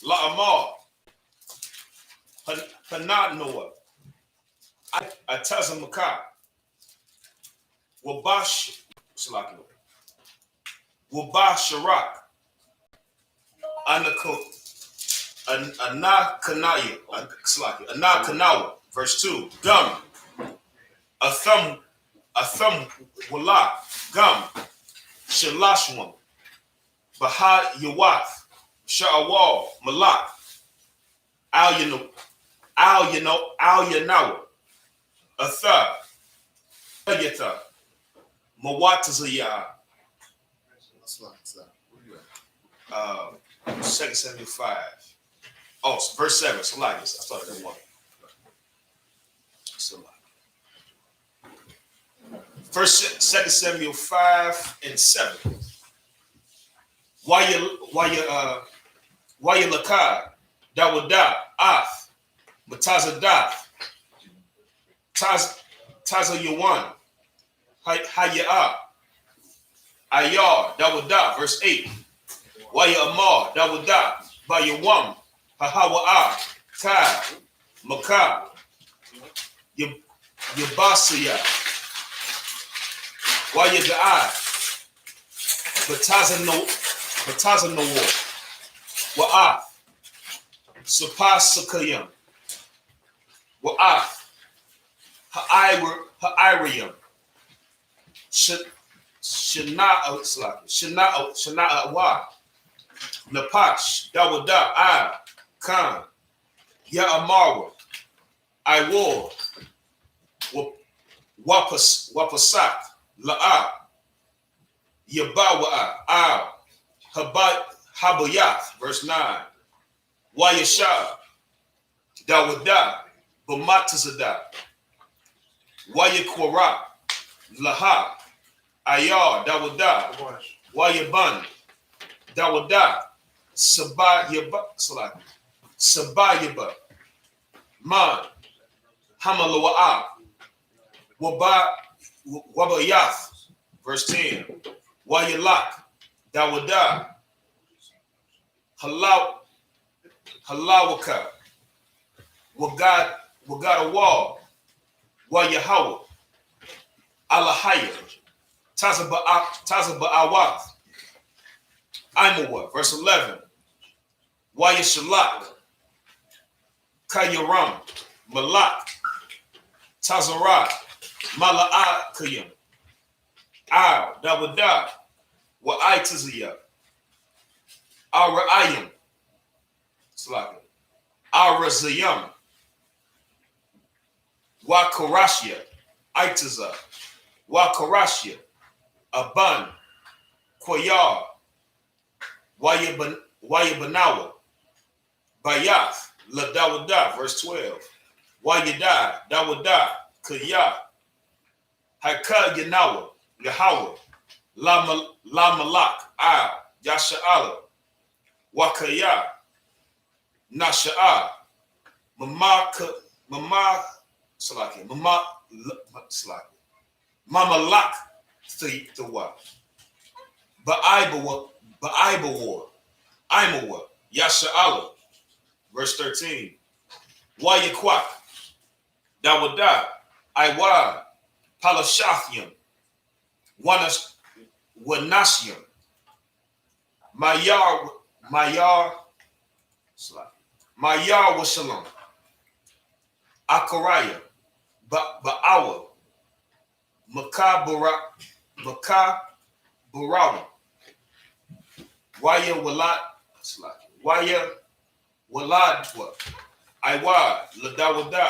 La'amar, Hananoah, Atazamaka, Wabash, Wabasharak, Anakanawa, verse 2, Gum, Athum, Wala, Gum, Shalashwam, Baha Yawath, Sha'awal, Malak, Al Yanawa, Atha, Yata, Mawatazaya. 2 Samuel 5. Oh, verse 7. Salakis. I thought that one. First, 2 Samuel 5 and 7. Why you lakad, Dawada, Ath, Matazadath, Taza Yawan, Hayya, Ayar, Dawada, verse 8. Waya Amar, Dawada, Bayawam, Hahawa, Kai, Maka, Yabasaya, Waya Ga'a, Bataza no war, Wa'af, Sapasakayam, Wa'af, Ha'irayam, Shana'a, Napash, Dawada, Khan, Ya'amara, Iwar, Wapasak, La'a, Yabawa, Habayath, verse 9. Wayasha, Dawada, Bamatazada, Wayakwara, Laha, Ayar, Dawada, Wayaban, Dawada, Sabayaba, Man, Hamalawa'a, Wabayath, verse 10. Wayalak, Dawada, Halawaka, Wagadawa, Wayahawa, Alahaya, Tazaba'awath, Imawa, verse 11. Wayashalak, Kayaram, Malak, Tazarah, Mala'akayam, Al, Dawada, Wa'itaziyah, Ara'ayim, Arazayam, Wakarashia, Itaza, Wakarashia, Aban, Koyar, Wayabanawa, Bayath, Ladawada, verse 12. Wayada, Dawada, Kaya, Haka Yanawa, Yahawa, La Malak, Yasha'ala, Wakaya, Nasha'a, Mama Lak, Thawa, Imawa, Yasha'ala, verse 13. Wayakwak, Dawada, Iwa, Palashathium, Wanashium, Mayar was Shalom, Akaraya, Ba'awa, Makabarawa, Waya Waladwa, Iwa, Ladawada,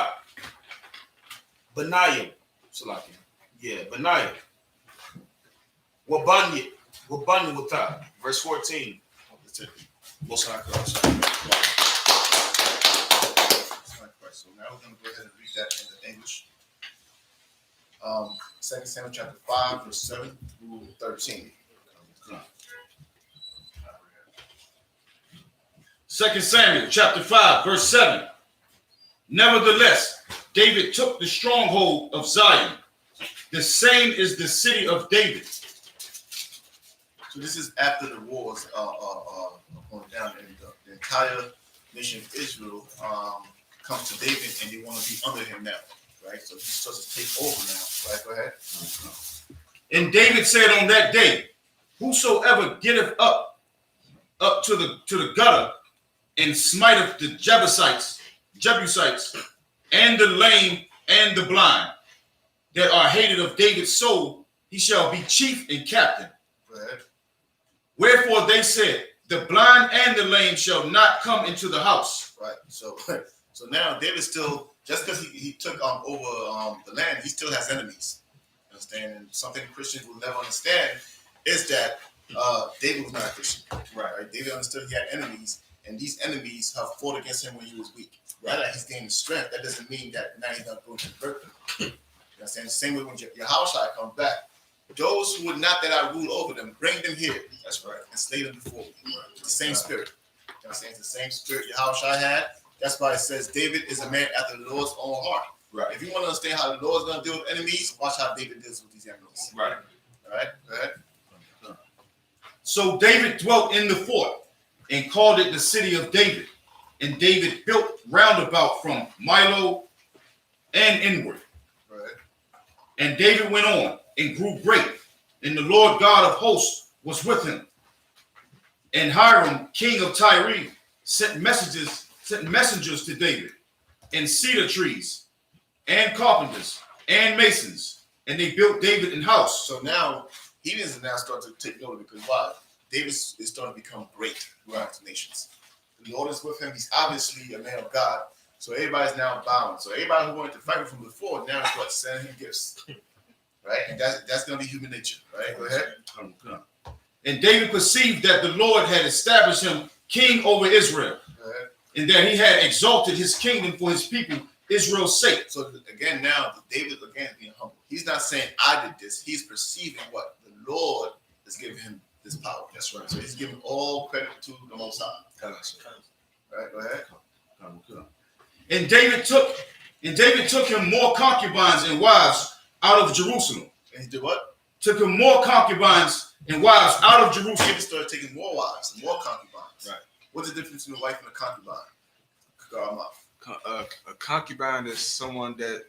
Benayim, Benayim, Wabanya Wata, verse 14. So now we're going to go ahead and read that in the English. 2 Samuel chapter 5, verse 7 through 13. 2 Samuel chapter 5, verse 7. Nevertheless, David took the stronghold of Zion. The same is the city of David. So this is after the wars going down, and the entire nation of Israel comes to David and they want to be under him now, right? So he starts to take over now, right? Go ahead. And David said on that day, whosoever getteth up to the gutter and smiteth the Jebusites, and the lame and the blind that are hated of David's soul, he shall be chief and captain. Go ahead. Wherefore they said, the blind and the lame shall not come into the house. Right. So now David still, just because he took over the land, he still has enemies. Understand? And something Christians will never understand is that David was not a Christian. Right. David understood he had enemies, and these enemies have fought against him when he was weak. Right. That he's gaining strength. That doesn't mean that now he's not going to convert them. You understand? The same way when YAHANNA comes back, those who would not that I rule over them, bring them here. That's right. And slay them before me. Right. The same spirit. You understand? It's the same spirit YAHANNA had. That's why it says David is a man after the Lord's own heart. Right. If you want to understand how the Lord's going to deal with enemies, watch how David deals with these enemies. Right. All right. Go ahead. So David dwelt in the fort and called it the city of David. And David built round about from Milo and inward. Right. And David went on and grew great, and the Lord God of hosts was with him. And Hiram, king of Tyre, sent messengers to David, and cedar trees, and carpenters, and masons, and they built David an house. So now he doesn't now start to take note because why? David is starting to become great throughout the nations. The Lord is with him. He's obviously a man of God. So everybody's now bound. So everybody who wanted to fight from before now is what? Sending him gifts. Right? And that's going to be human nature. Right? Go ahead. And David perceived that the Lord had established him king over Israel, and that he had exalted his kingdom for his people Israel's sake. So again, now David again being humble. He's not saying I did this. He's perceiving what the Lord is giving him this power. That's right. So he's giving all credit to the Most High. Right. Go ahead. And David took him more concubines and wives out of Jerusalem. And he did what? Took him more concubines and wives out of Jerusalem. David started taking more wives and more concubines. Right. What's the difference between a wife and a concubine? A concubine is someone that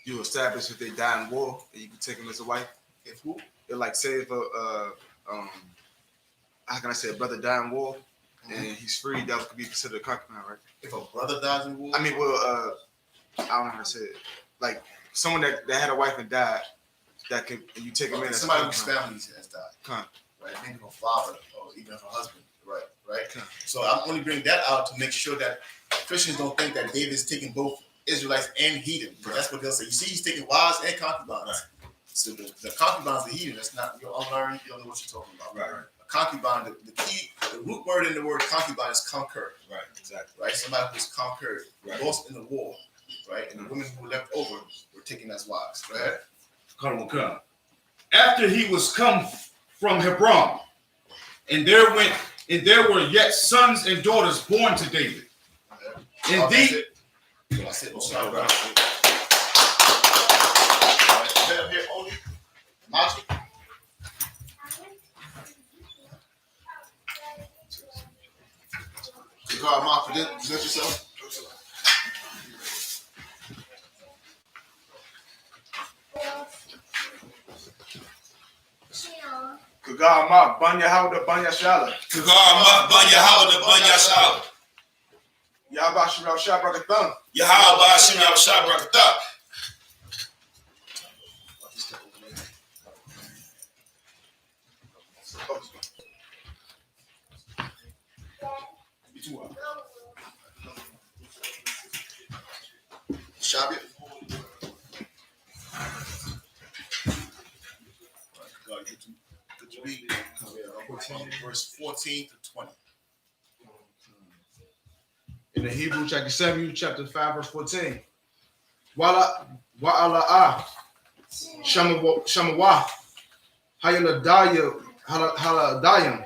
you establish if they die in war, and you can take them as a wife. If who? Like say if how can I say a brother died in war and he's free, that could be considered a concubine, right? If a brother dies in war? I mean, well, I don't know how to say it. Like someone that had a wife and died, that could you take him in as somebody whose family has died. Right? Maybe her father or even her husband. Right. So I'm only bringing that out to make sure that Christians don't think that David is taking both Israelites and heathen. Right. That's what they'll say. You see, he's taking wives and concubines. Right. So the concubines, the heathen, that's not, you're unlearned, you don't know what you're talking about. Right. A concubine, the root word in the word concubine is conquer. Right, exactly. Right, somebody who's conquered, lost in the war, right? And the women who were left over were taken as wives. Go ahead. After he was come from Hebron, and there were yet sons and daughters born to David. Indeed. That's it. Here, Odie. Magic. God, Mark, present yourself. Kagar Mark, Banya Howda, Banya Shala. Kagar Mark, Banya Howda, Banya Shala. Yahweh Shemel Shabrakathan. Yahweh Shemel Shabrakathan. Shabbat. Could you read verse 14 to 20? In the Hebrew, chapter 7, chapter 5, verse 14. Wa'ala'ah, Shamawah, Haladayim,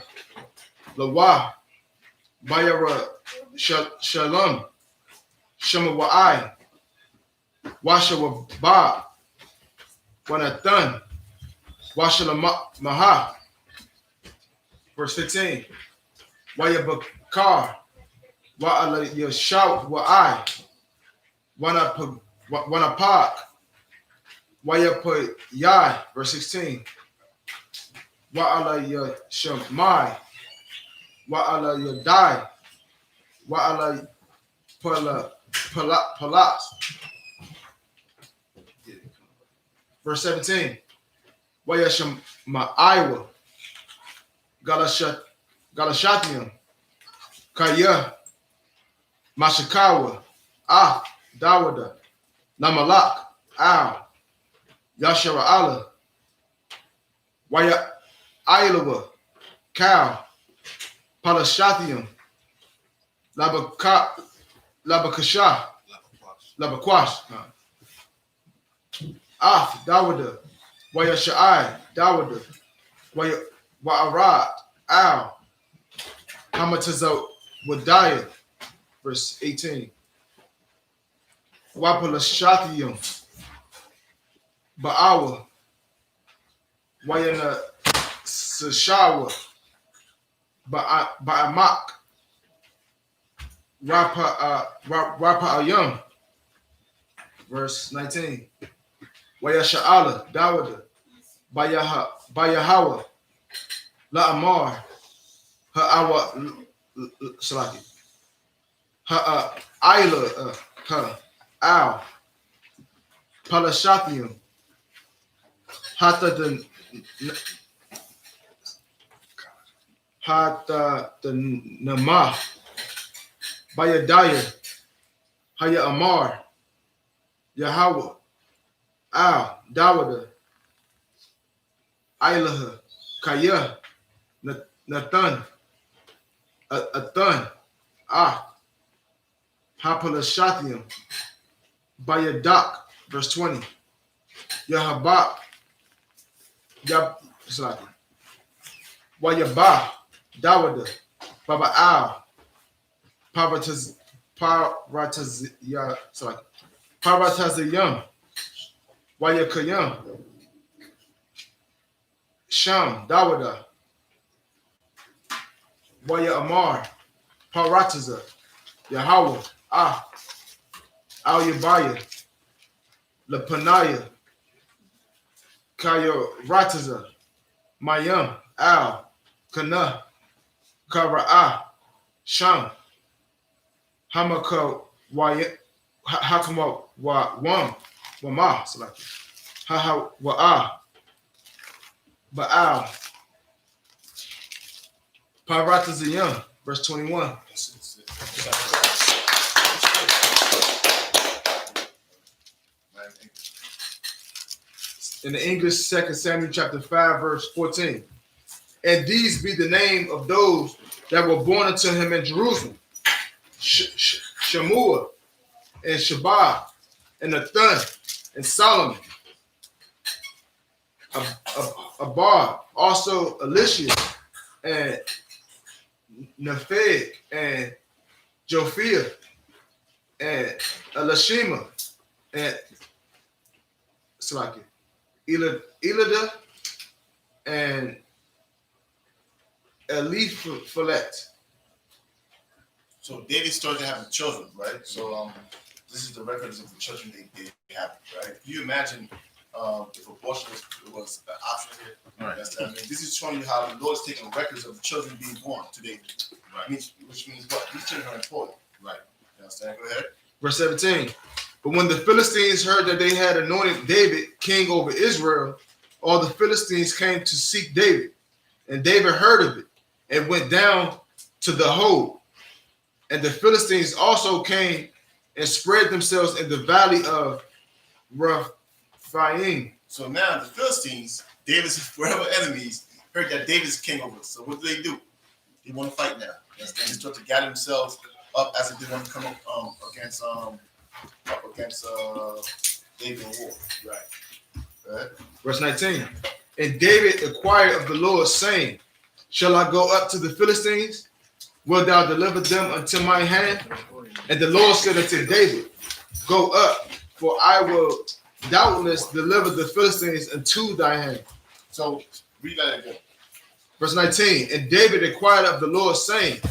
Lawah, Bayara, Shalom, Shamawai, Washawabah, Wanathan, Washalamaha. Verse 15. Wayabakar, Wa'ala yashaut wa'ai. Wanapak. Wayapa yai. Verse 16. Wa'ala yashamai. Wa'ala yadai. Wa'ala palat. Verse 17. Wayasham ma'aiwa. Galashatium. Kaya. Mashikawa. Dawada. Namalak. Al. Yashara Allah. Waya Ailawa. Cow. Palashatium. Labakasha. Labakwash. Dawada. Waya Sha'ai. Dawada. Waya Wa'arad. Al. Hamataza Wadaya. Verse 18. Wapalashatium. Ba'awa. Wayana Sashawa. Ba'amak. Rapa Ayam. Verse 19. Wayasha'ala. Dawada. Bayahawa. La'amar. Ha'awa. Salaki. Ha'aila. Al. Palashatium. Hata the Nama. Bayadaya. Haya Amar. Yahweh. Al. Dawada. Ilaha. Kaya. Nathan. Athan. Hapalashatium. Bayadak. Verse 20. Yahabak. Wayabah. Dawada. Baba Al. Paratazayam. Wayakayam. Sham. Dawada. Waya Amar. Parataza. Yahweh. Al Yabaya. Lapanaya. Kaya Rataza. Mayam. Al. Kana. Kara'a. Sham. Hamaka. Hakama. Wam. Wama. Haha. Wa'a. Ba'al. Paratazayam. Verse 21. In the English, 2 Samuel chapter 5, verse 14. And these be the name of those that were born unto him in Jerusalem. Shamua, and Shabbat, and Nathan, and Solomon. Abad, also Elisha, and Nepheg, and Jophia, and Elishama, and Salaki. Elida and Eliphalet. So David started having children, right? So this is the records of the children they have, right? Can you imagine if abortion was an option here? Right. I mean, this is showing you how the Lord is taking records of the children being born to David. Right. Which means what? These children are important. Right. You understand? Go ahead. Verse 17. But when the Philistines heard that they had anointed David king over Israel, all the Philistines came to seek David. And David heard of it and went down to the hold. And the Philistines also came and spread themselves in the valley of Rephaim. So now the Philistines, David's forever enemies, heard that David's king over. So what do? They want to fight now. You understand? They start to gather themselves up as if they want to come up against David in war. Right. Verse 19. And David inquired of the Lord, saying, shall I go up to the Philistines? Wilt thou deliver them unto my hand? And the Lord said unto David, go up, for I will doubtless deliver the Philistines into thy hand. So read that again. Verse 19. And David inquired of the Lord, saying,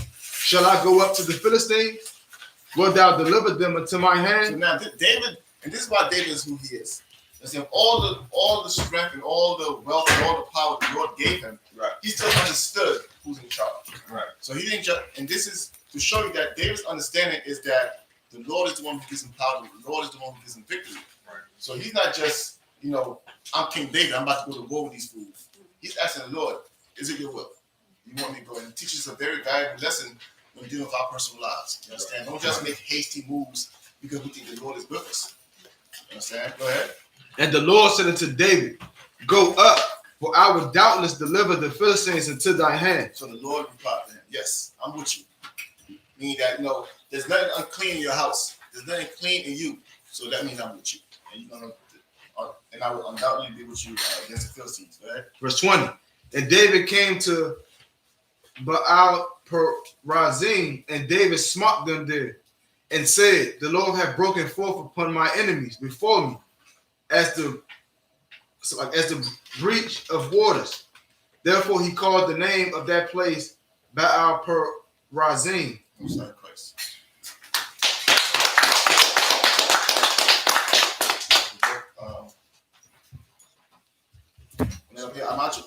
shall I go up to the Philistines? Wilt thou deliver them into my So hand? now David, and this is why David is who he is. All the strength and all the wealth and all the power the Lord gave him, Right. he still understood who's in charge. Right. So he didn't just, and this is to show you that David's understanding is that the Lord is the one who gives him power, the Lord is the one who gives him victory. Right. So he's not just, I'm King David, I'm about to go to war with these fools. He's asking the Lord, is it your will? You want me to go? And it teaches a very valuable lesson when dealing with our personal lives. You understand? Don't just make hasty moves because we think the Lord is with us. You understand? Go ahead. And the Lord said unto David, go up, for I will doubtless deliver the Philistines into thy hand. So the Lord replied to him, yes, I'm with you. Meaning that, there's nothing unclean in your house. There's nothing clean in you. So that means I'm with you. And I will undoubtedly be with you against the Philistines. Go ahead. Verse 20. And David came to Baal Perazim, and David smote them there, and said, the Lord hath broken forth upon my enemies before me, as the breach of waters. Therefore he called the name of that place Baal Perazim. I'm sorry, Christ. I'm out you.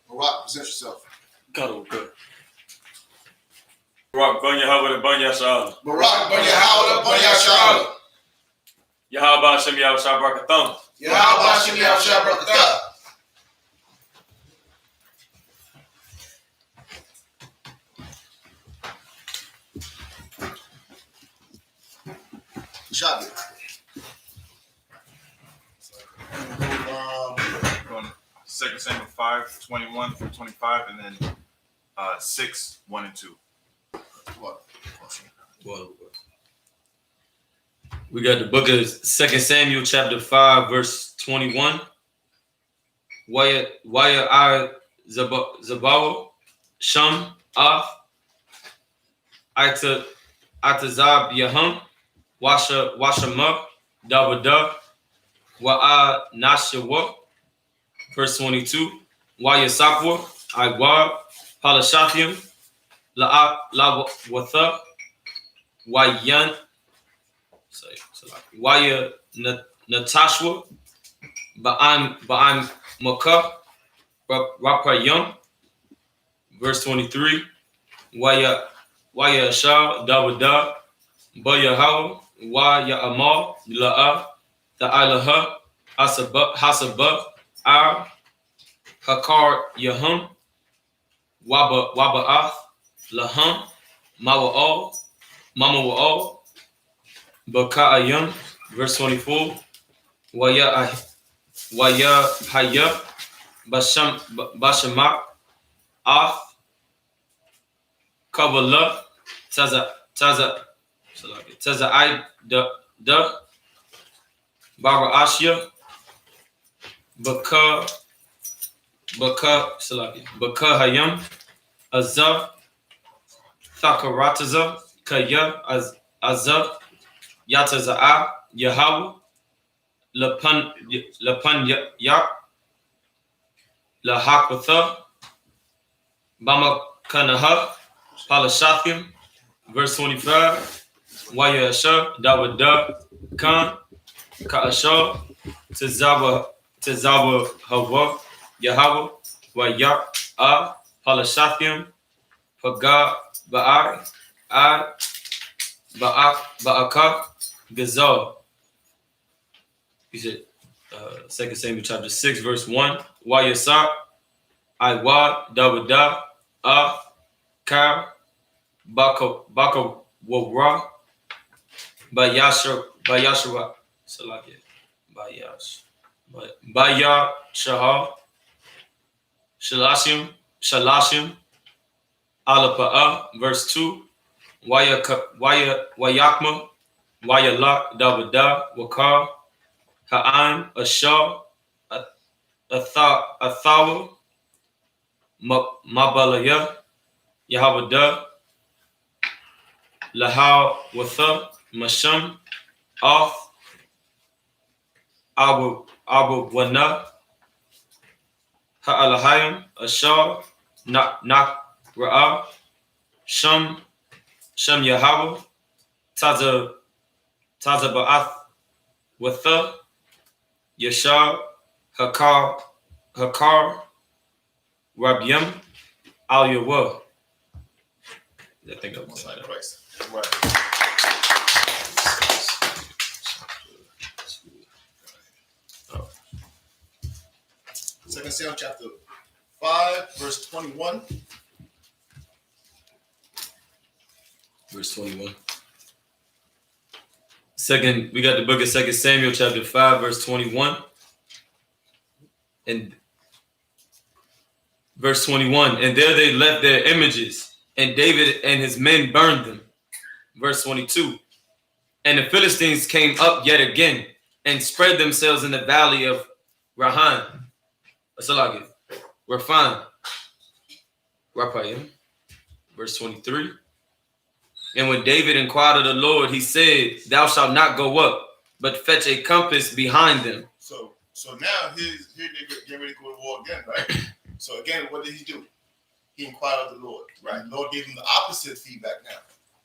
Barak, present yourself. Barak Banya Hawada Banya Shala. Barak, Banya Hawada, Banya Shala. Yahaba Shem Yaw Shabrakatham. Yahweh Shem Yaw Shabrakatah. Shabbat. Going 2 Samuel 5:21 through 25, and then 6, 1 and 2. What? We got the book of 2 Samuel chapter 5 verse 21. Waya I Zabawa Sham Af Atazab Yaham Washamuk Davada Wa'a Nashawa. Verse 22. Waya Sakwa Iwa Palashathium La Watha Wayan Waya Natashwa Ba'an Makah Rapayum. Verse 23. Waya Shah Davada Bayahaw Waya Amal La'a Ta'alaha Hasabah Ar Hakar Yahum Waba'ath Lahum Mawa'al Mamawa'al Baka'ayum. Verse 24. Waya Haya Bashamak Af Kabbalah Taza I Da Baba Ashia Baka Hayam Azab Thakarataza Kaya Azab Yataza'a Yahweh Lapan Yak Lahakatha Bama Kanaha Palashathim. Verse 25. Waya Asha Dawada Khan Kaasha Tazaba Hawa Yahweh Wayak A Palashathim Paga Ba'ai I Ba'aka Gazal. He said 2 Samuel chapter 6 verse 1. Wayasak Iwa Dawada A Ka Baka Wawra Bayashra Salakia Baya Shahar Shalashim Alapa'a. Verse 2. Wayakma Wayalak Davada Wakar Ha'an Ashar Athawa Mabalaya Yahavada Lahau Watha Masham Off Abu Wana, Ha'alahayim, Ashar, Nak Ra'ah, Shem Yahweh, Tazaba'ath, Watha, Yashar, Hakar, Rabiam, Al Yawah. I think that was Most High like Christ. Right. Second Samuel chapter 5, verse 21. verse 21. We got the book of 2 Samuel chapter 5, verse 21. And verse 21. And there they left their images, and David and his men burned them. Verse 22. And the Philistines came up yet again and spread themselves in the valley of Raphaim. Verse 23. And when David inquired of the Lord, he said, Thou shalt not go up, but fetch a compass behind them. So now here they get ready to go to war again, right? So again, what did he do? He inquired of the Lord. Right. The Lord gave him the opposite feedback now.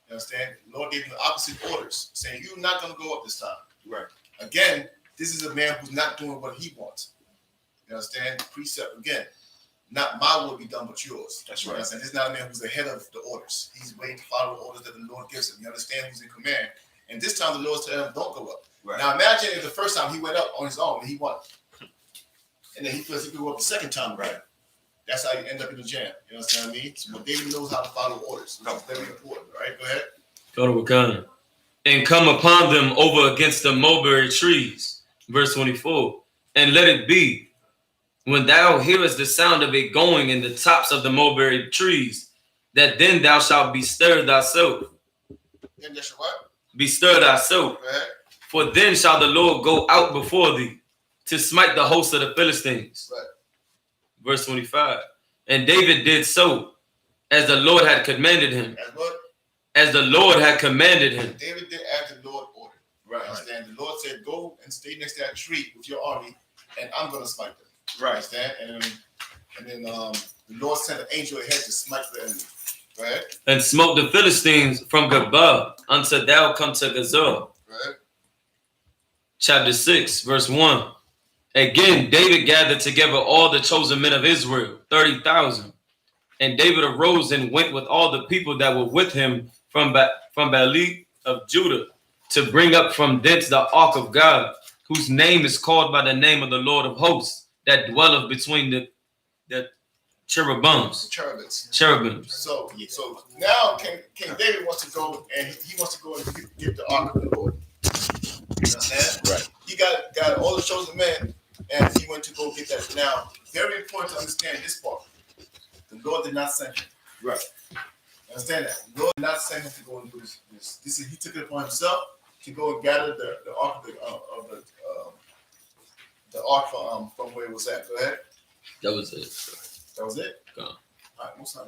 You understand? The Lord gave him the opposite orders, saying, You're not going to go up this time. Right. Again, this is a man who's not doing what he wants. You understand? Precept again. Not my will be done, but yours. That's You right. understand? This is not a man who's ahead of the orders. He's waiting to follow the orders that the Lord gives him. You understand who's in command? And this time the Lord said, Don't go up. Right. Now imagine if the first time he went up on his own and he won. And then he feels he could go up the second time. Right. That's how you end up in the jam. You understand what I mean? So but David knows how to follow orders. That's very important. Right? Go ahead. Go to Wakanda. And come upon them over against the mulberry trees. Verse 24. And let it be, when thou hearest the sound of it going in the tops of the mulberry trees, that then thou shalt be stirred thyself. Then that's your what? Be stirred thyself. Go ahead. For then shall the Lord go out before thee to smite the host of the Philistines. Right. Verse 25. And David did so, as the Lord had commanded him. That's what? As the Lord had commanded him. David did as the Lord ordered. Right. Understand? The Lord said, Go and stay next to that tree with your army, and I'm going to smite them. Right. Understand? And then the Lord sent an angel ahead to smite the enemy. Right? And smote the Philistines from Geba until thou come to Gazor. Right? Chapter 6, verse 1. Again, David gathered together all the chosen men of Israel, 30,000. And David arose and went with all the people that were with him from Baali of Judah to bring up from thence the ark of God, whose name is called by the name of the Lord of hosts, that dwelleth between the cherubims. Cherubims. So now King David wants to go and he wants to go and get the ark of the Lord. You understand? Right. He got all the chosen men and he went to go get that. Now, very important to understand this part. The Lord did not send him. Right. Understand that? The Lord did not send him to go and do this. This is he took it upon himself to go and gather the ark of the ark from where it was at. Go ahead. That was it. That was it? Go. All right, most time.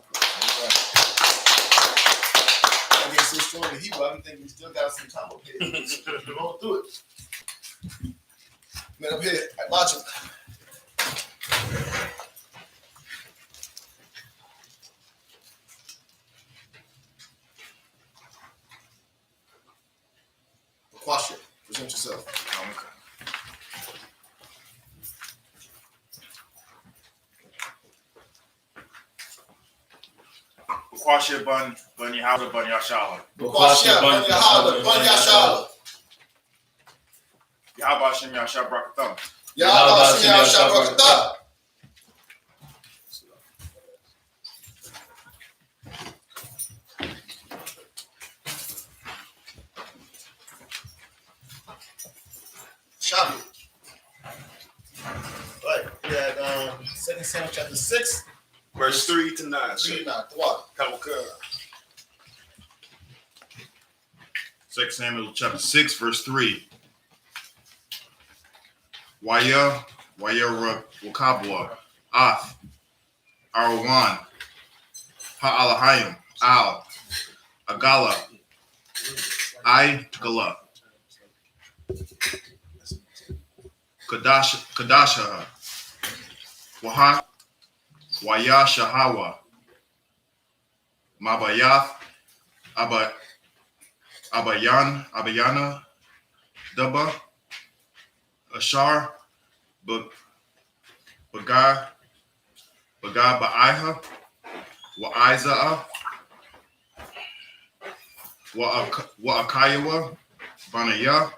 I get so strong in Hebrew, I don't think we still got some time up here. We're going through it. Man, up here, watch him. Quasha, present yourself. Quasha Bun Yahweh Bun Yashala. Quasha, Bun Yahweh, Bun Yashala. Yahweh Hashem Yahshua Brakatham. Yahweh Hashem Yahshua Brakatham. Shabbat. Right, we had 2 Samuel chapter 6, Verse 3 to 9. read not what? Kabaka. 2 Samuel chapter 6, verse 3. Wakabwa, Ath, Arwan, Ha'alahayim, Al, Agala, I Gala. Kadasha, Waha, Wayashahawa, Mabayath, Abayana, Daba, Ashar, Bagai, Baiha, Wa'izaa, Wa'akayawa, Banaya,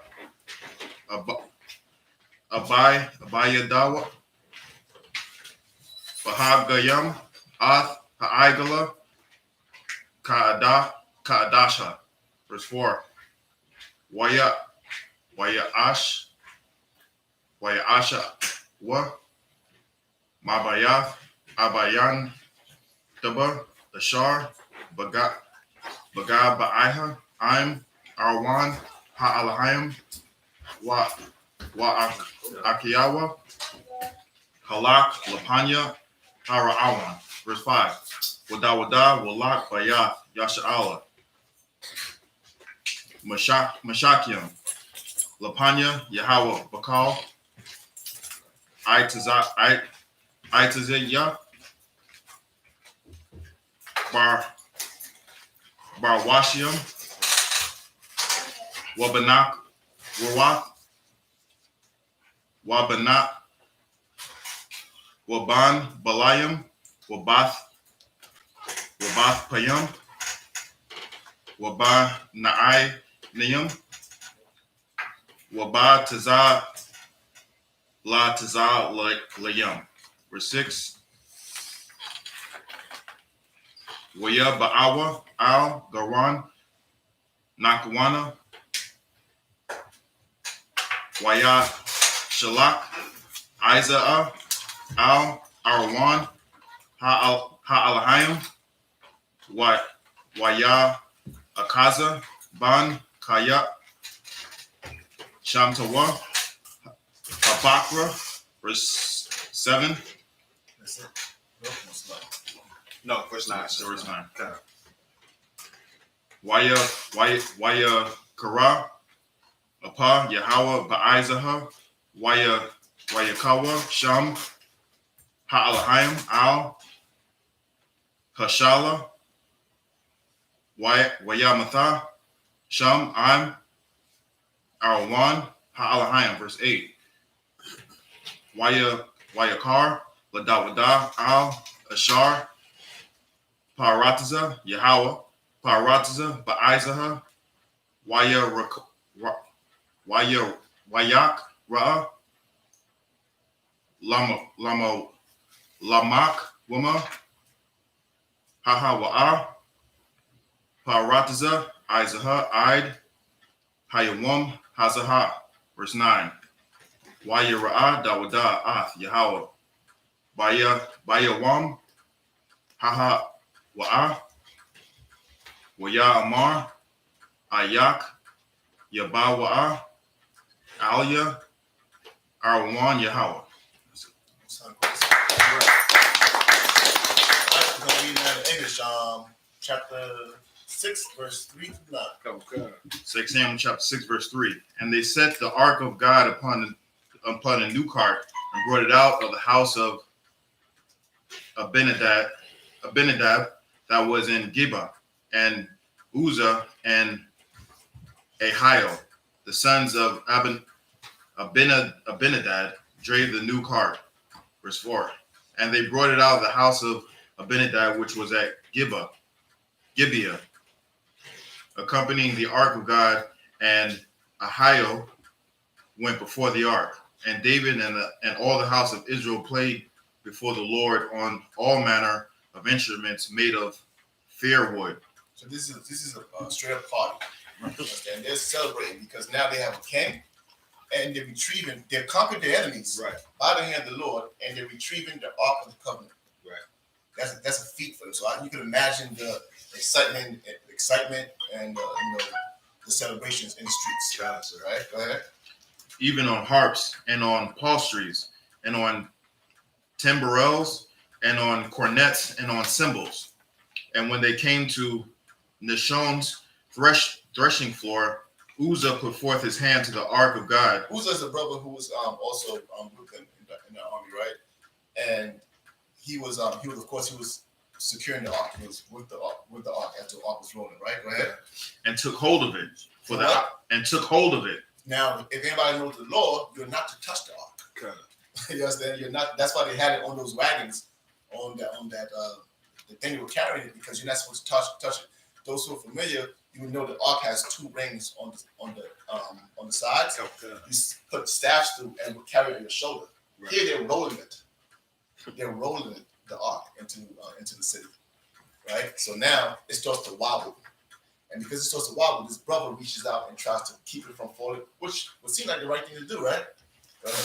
Abayadawa, Bahagayam, Ath, Ha'igala, Ka'adasha. Verse 4. Wayasha, Mabayath, Abayan, Daba, Ashar, Baiha, Im, Arwan, Ha'alahim, Akiyawa, Halak, Lapanya, Hara'awan. Verse 5. Wada, Walak, Bayath, Yasha'ala, Mashakiam, Lapanya, Yahweh, Bakal, Itaziyah, Barwashiam, Wabanak, Warwath, Wabanat, Waban, Balayam, Wabath Payam, Waba Naai Niyam, Waba Tazah La Tazah Layam. Verse 6. Waya Ba'awa, Al Garan, Nakwana, Waya Shalak, Isaiah, Al Arwan, Ha'alahayim, Waya Akaza, Ban Kaya, Shamtawa, Habakra. Verse 7. That's it. Nope, that's not. No, verse 9. Verse 9. Waya Kara, Apa, Yahweh, Ba'izaha, Wayakawa, Sham, Ha'alahayim, Al, Hashala, Wayamatha, Sham, Im, Arwan, Ha'alahayim. Verse 8. Wayakar, Ladawada, Al, Ashar, Parataza, Yahweh, Parataza, Ba'izaha, Wayak, Ra, Lamak, Wama, Haha, Parataza, Izaha, Id, Hayawam, Hazaha. Verse 9. Wayara'a, Dawada, Ath, Yahweh, Bayawam, Haha, Wa'a, Waya Amar, Ayak, Yabawa'a, Alia, Arwan, Yahweh. Sound good. Right. We're going to read that in English. Chapter 6, verse 3 to 9. 6 Samuel chapter 6, verse 3. And they set the ark of God upon a new cart and brought it out of the house of Abinadab that was in Gibeah, and Uzzah and Ahio, the sons of Abinadab, drave the new cart. Verse 4. And they brought it out of the house of Abinadab, which was at Gibeah, accompanying the ark of God, and Ahio went before the ark. And David and all the house of Israel played before the Lord on all manner of instruments made of fair wood. So this is a straight up party. And they're celebrating because now they have a king, and they're retrieving. They've conquered their enemies Right. by the hand of the Lord, and they're retrieving the Ark of the Covenant. Right. That's a feat for them. So you can imagine the excitement, and the celebrations in the streets. Right? Go ahead. Even on harps and on psalteries and on timbrels and on cornets and on cymbals. And when they came to Nashon's threshing floor, Uzzah put forth his hand to the ark of God. Uzzah's the brother who was also with them in the army, right? And he was of course he was securing the ark. He was with the ark as the ark was rolling, right? Go ahead. And took hold of it and took hold of it. Now, if anybody knows the law, you're not to touch the ark. Okay. You understand? You're not. That's why they had it on those wagons, on that the thing they were carrying it, because you're not supposed to touch it. Those who are familiar, you would know the ark has two rings on the sides. Okay. You put staffs through and would carry it on your shoulder. Right. Here they're rolling it. They're rolling the ark into the city, right? So now it starts to wobble, and because it starts to wobble, this brother reaches out and tries to keep it from falling, which would seem like the right thing to do, right? Go ahead.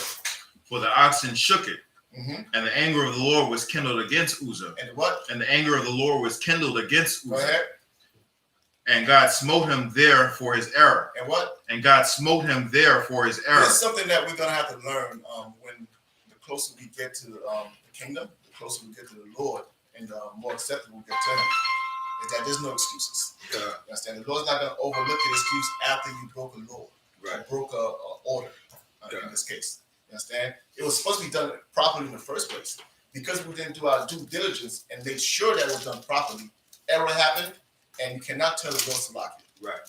For the oxen shook it, Mm-hmm. and the anger of the Lord was kindled against Uzzah. And what? And the anger of the Lord was kindled against Go Uzzah. ahead. And God smote him there for his error. And what? And God smote him there for his error. This is something that we're gonna have to learn when the closer we get to the kingdom, the closer we get to the Lord, and the more acceptable we get to Him, is that there's no excuses. Okay. You understand? The Lord's not gonna overlook your excuse after you broke a law, Right. or broke a order. Okay. In this case, you understand? It was supposed to be done properly in the first place. Because we didn't do our due diligence and made sure that it was done properly, error happened, and you cannot tell the Lord Salaki. Right.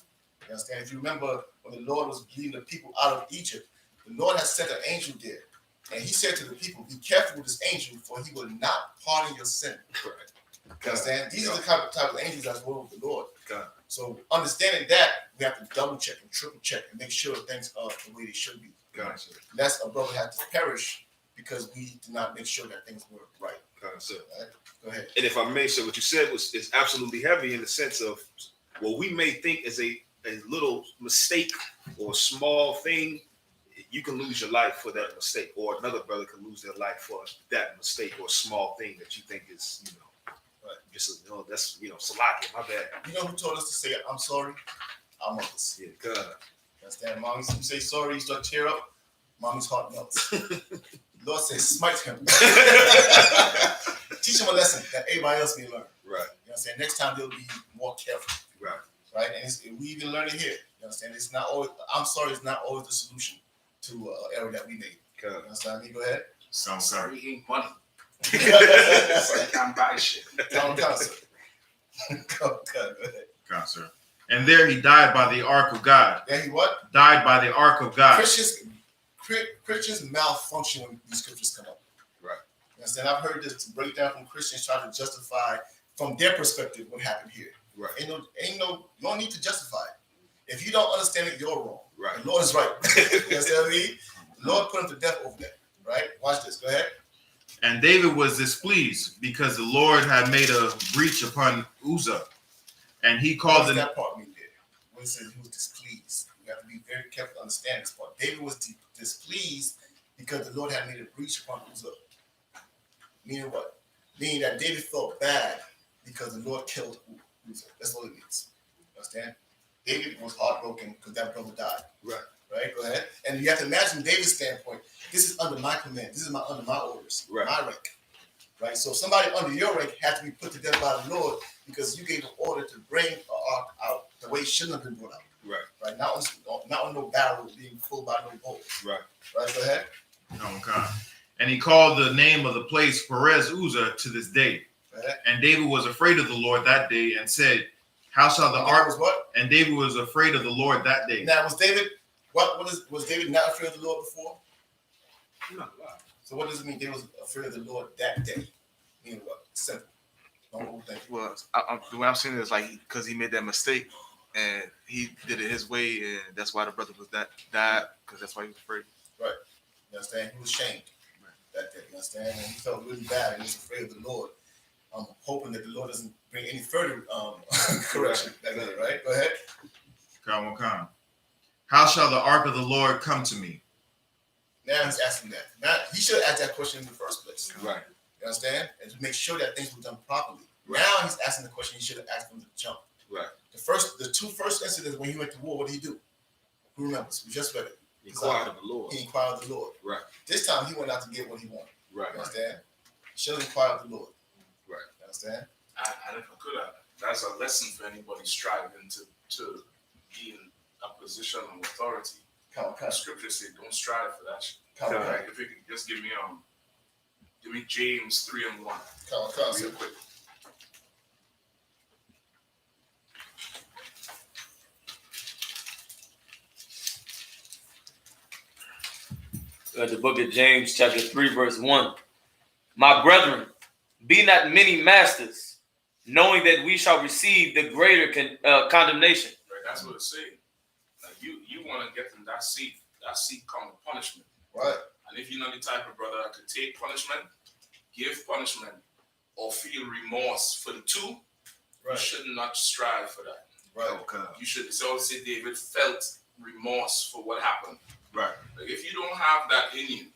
You understand? If you remember when the Lord was leading the people out of Egypt, the Lord has sent an angel there. And he said to the people, be careful with this angel, for he will not pardon your sin. Correct. You understand? These are the type of angels that's working with the Lord. Okay. So understanding that, we have to double check and triple check and make sure things are the way they should be. Gotcha. Lest a brother had to perish because we did not make sure that things were right. Gotcha. Right? Go ahead. And if I may, so what you said is absolutely heavy in the sense of what we may think is a little mistake or small thing, you can lose your life for that mistake, or another brother can lose their life for that mistake or small thing that you think is, right, just that's salaki, my bad. You know who told us to say I'm sorry? Our mothers. Yeah, God. Understand? Mommies, you say sorry, you start to tear up, mommy's heart melts. Lord says, smite him. Teach him a lesson that everybody else may learn. Right. You know what I'm saying? Next time they'll be more careful. Right. Right? And we even learn it here. You understand? It's not always, I'm sorry, it's not always the solution to error that we made. God. You understand me? Go ahead. Sounds sorry. He ain't money. Go So he can't buy shit. on, sir. Go ahead. God, sir. And there he died by the ark of God. Then he what? Died by the ark of God. Christians malfunction when these scriptures come up. Right. You understand? I've heard this breakdown from Christians trying to justify from their perspective what happened here. Right. Ain't no, you don't need to justify it. If you don't understand it, you're wrong. Right. The Lord is right. You understand what I mean? The Lord put him to death over that. Right? Watch this. Go ahead. And David was displeased because the Lord had made a breach upon Uzzah. And he What called does the that part mean there? When it says he was displeased, you have to be very careful to understand this part. David was displeased because the Lord had made a breach upon Uzzah. Meaning what? Meaning that David felt bad because the Lord killed Uzzah. That's all it means. You understand? David was heartbroken because that brother died. Right. Right? Go ahead. And you have to imagine David's standpoint. This is under my command. This is under my orders. Right. My rank. Right? So somebody under your rank had to be put to death by the Lord because you gave an order to bring an ark out the way it shouldn't have been brought out. Right. Right? Not on no barrel being pulled by no bolt. Right. Right? Go ahead. Oh, God. And he called the name of the place Perez Uzzah to this day. Go ahead. And David was afraid of the Lord that day and said, how shall the And ark? was what? And David was afraid of the Lord that day. Now was David was David not afraid of the Lord before? No. So what does it mean David was afraid of the Lord that day? Meaning what? Simple. No whole thing. Well, the way I'm seeing it is like because he made that mistake and he did it his way, and that's why the brother was died because that's why he was afraid. Right. You understand? He was shamed that day. You understand? And he felt really bad and he was afraid of the Lord. I'm hoping that the Lord doesn't bring any further correction that day, right? Go ahead. Come. How shall the ark of the Lord come to me? Now he's asking that. Now he should have asked that question in the first place. Right. You understand? And to make sure that things were done properly. Right. Now he's asking the question he should have asked from the jump. Right. The two first incidents when he went to war, what did he do? Who remembers? We just read it. Inquired of the Lord. He inquired of the Lord. Right. This time he went out to get what he wanted. Right. You understand? He should have inquired of the Lord. Right. You understand? I don't know. That's a lesson for anybody striving to be a position of authority. The scripture say, don't strive for that shit. Like, if you could just give me James 3:1. Real quick. The book of James, chapter 3, verse 1. My brethren, be not many masters, knowing that we shall receive the greater condemnation. Right, that's what it's saying. Like you want to get them that seat come with punishment. Right. And if you're not the type of brother that could take punishment, give punishment, or feel remorse for the two, you should not strive for that. Right. Okay. You should. It's also say David felt remorse for what happened. Right. Like if you don't have that in you,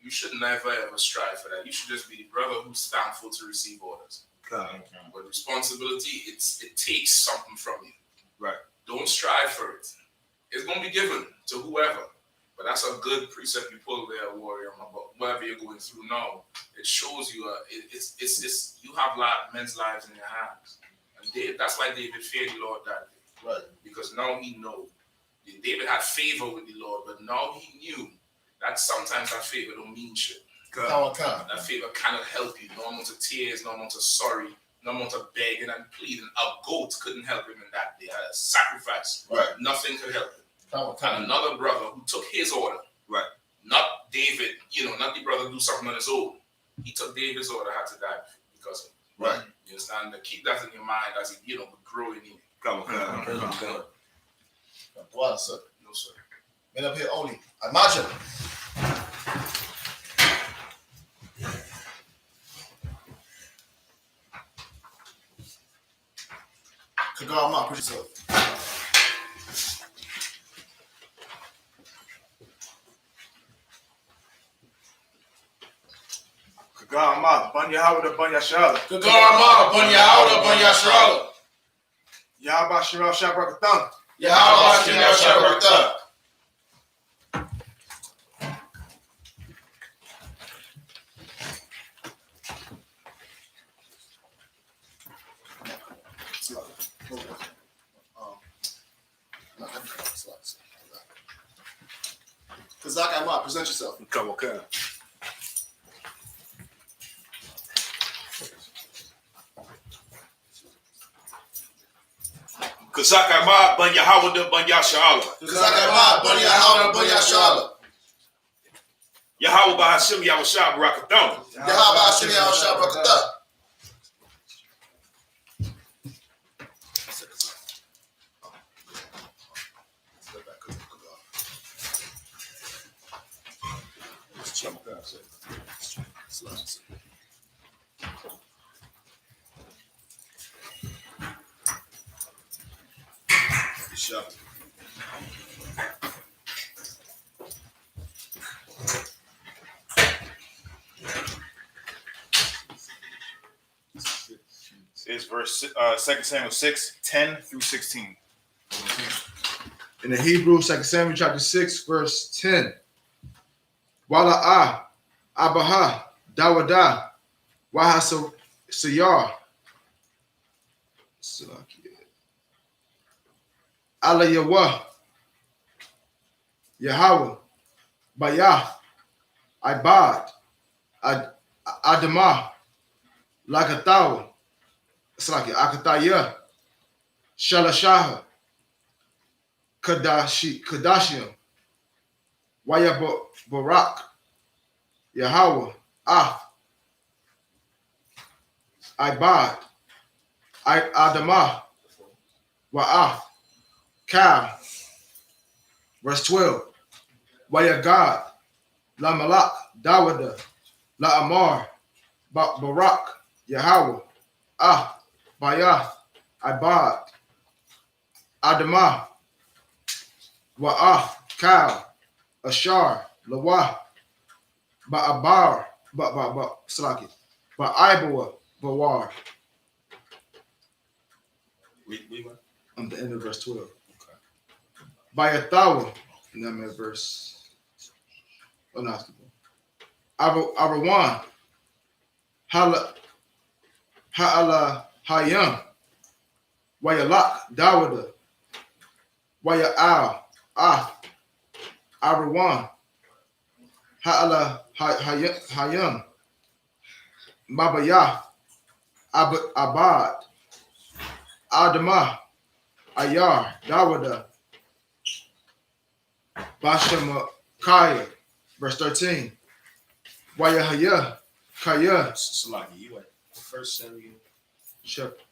you should never ever strive for that. You should just be the brother who's thankful to receive orders. Okay. But responsibility, it takes something from you. Right. Don't strive for it. It's gonna be given to whoever. But that's a good precept you pull there, warrior. About whatever you're going through now, it shows you it's you have men's lives in your hands. And that's why David feared the Lord that day. Right. Because now he knows. David had favor with the Lord, but now he knew that sometimes that favor don't mean shit. That favor cannot help you. No amount of tears, no amount of sorry, no amount of begging and pleading. A goat couldn't help him in that day. A sacrifice. Right. Nothing could help him. And another brother who took his order. Right. Not David, not the brother do something on his own. He took David's order, had to die because of it. Right. You understand? Keep that in your mind as it, grow in you. Wow, sir. No, sir. Men up here only. Imagine. Kagar, pretty yourself. Kagar, Banya Howard, Banya Shala. Kagar, Banya Howard, Banya Shala. Yahaba Shirel Shabrakatan. Yahaba Shirel Shabrakatan. Kazak Ahmad, present yourself. Okay. Kazak Ahmad, Banya Hawada, Banya Shala. Kazak Ahmad, Banya Hawada, Banya Shala. Yahweh Bahashim Yahushua Barakathon. Yahweh Bahashim Yahushua Barakathon. Is verse 2 Samuel 6:10-16. In the Hebrew, 2 Samuel chapter 6, verse 10. Wala Abaha, Dawada, Wahasayar, Ala Yahweh, Yahweh, Bayah, Ibad, Adamah, Lakatawa, Akataya, Shalashaha, Kadashim, Barak, Yahweh, Ibad, Adamah, Wa'ah, Kal. Verse 12. Wayagad, La Malak, Dawada, La Amar, Barak, Yahweh, Bayah, Ibad, Adamah, Wa'ah, Kal, Ashar, Lawah, Ba'abar, Slaki, Ba'ibawa, Bawar. I'm the end of verse 12. Okay. Bayathawa, and I'm at verse. Oh, no, Arawan, Ha'ala, Hayam, Wayalak, Dawada, Waya'al, Arawan, Ha'ala Hayam, Mabayah, Abad, Adamah, Ayar, Dawada, Bashamakaya, verse 13. Wayahaya, Kaya, Salaki, you at 1 Samuel chapter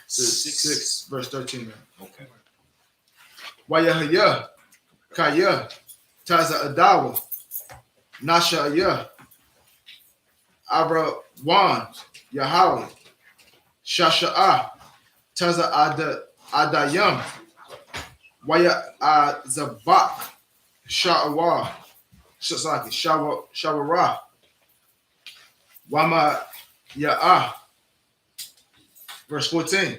6. 6, verse 13. Okay. Wayahaya, Kaya, Taza Adawa, Nasha Aya, Arawan, Yahweh, Shasha'ah, Taza Adayam, Waya Zabak, Sha'awah, Shasaki, Shawara, Wama Ya'ah, verse 14.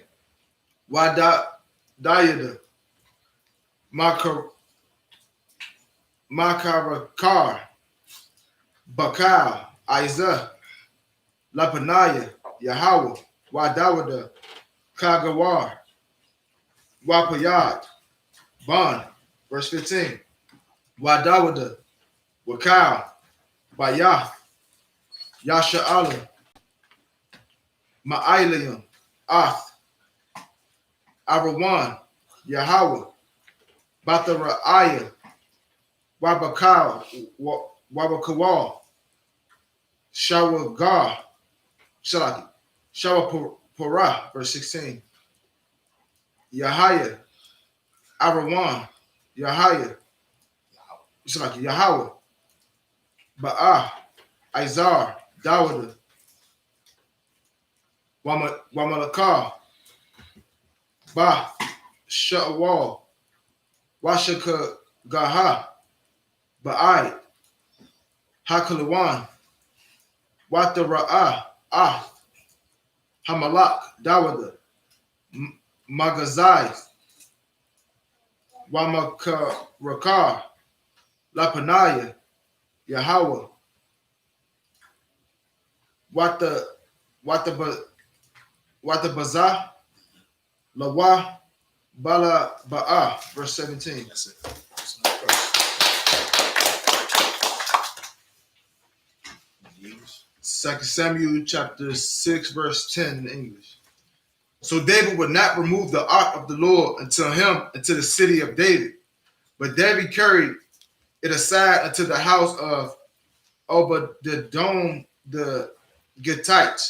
Wada Dayada, Makarakar, Bakal, Isa, Lapanaya, Yahweh, Wadawada, Kagawar, Wapayad, Bond, verse 15. Wadawada, Wakal, Bayah, Yasha'alim, Ma'ilayim, Ath, Arawan, Yahweh, Bathara'aya, Wabakal, Wabakawal, Shawagar, Shalaki, Shawaporah, verse 16. Yahaya, Arawan, Yahaya, Shalaki, Yahweh, Ba'ah, Izar, Dawada, Wamalakah, Ba, Sha'awal, Washaka Gaha, Ba'ai, Hakalawan, Watara'ah, Hamalak, Dawada, Magazai, Wamakarakar, Lapanaya, Yahweh, Watabazah, Lawa, Bala Ba'ah, verse 17. That's it. 2 Samuel chapter 6, verse 10 in English. So David would not remove the ark of the Lord until the city of David. But David carried it aside unto the house of Obed-Edom the Gittite.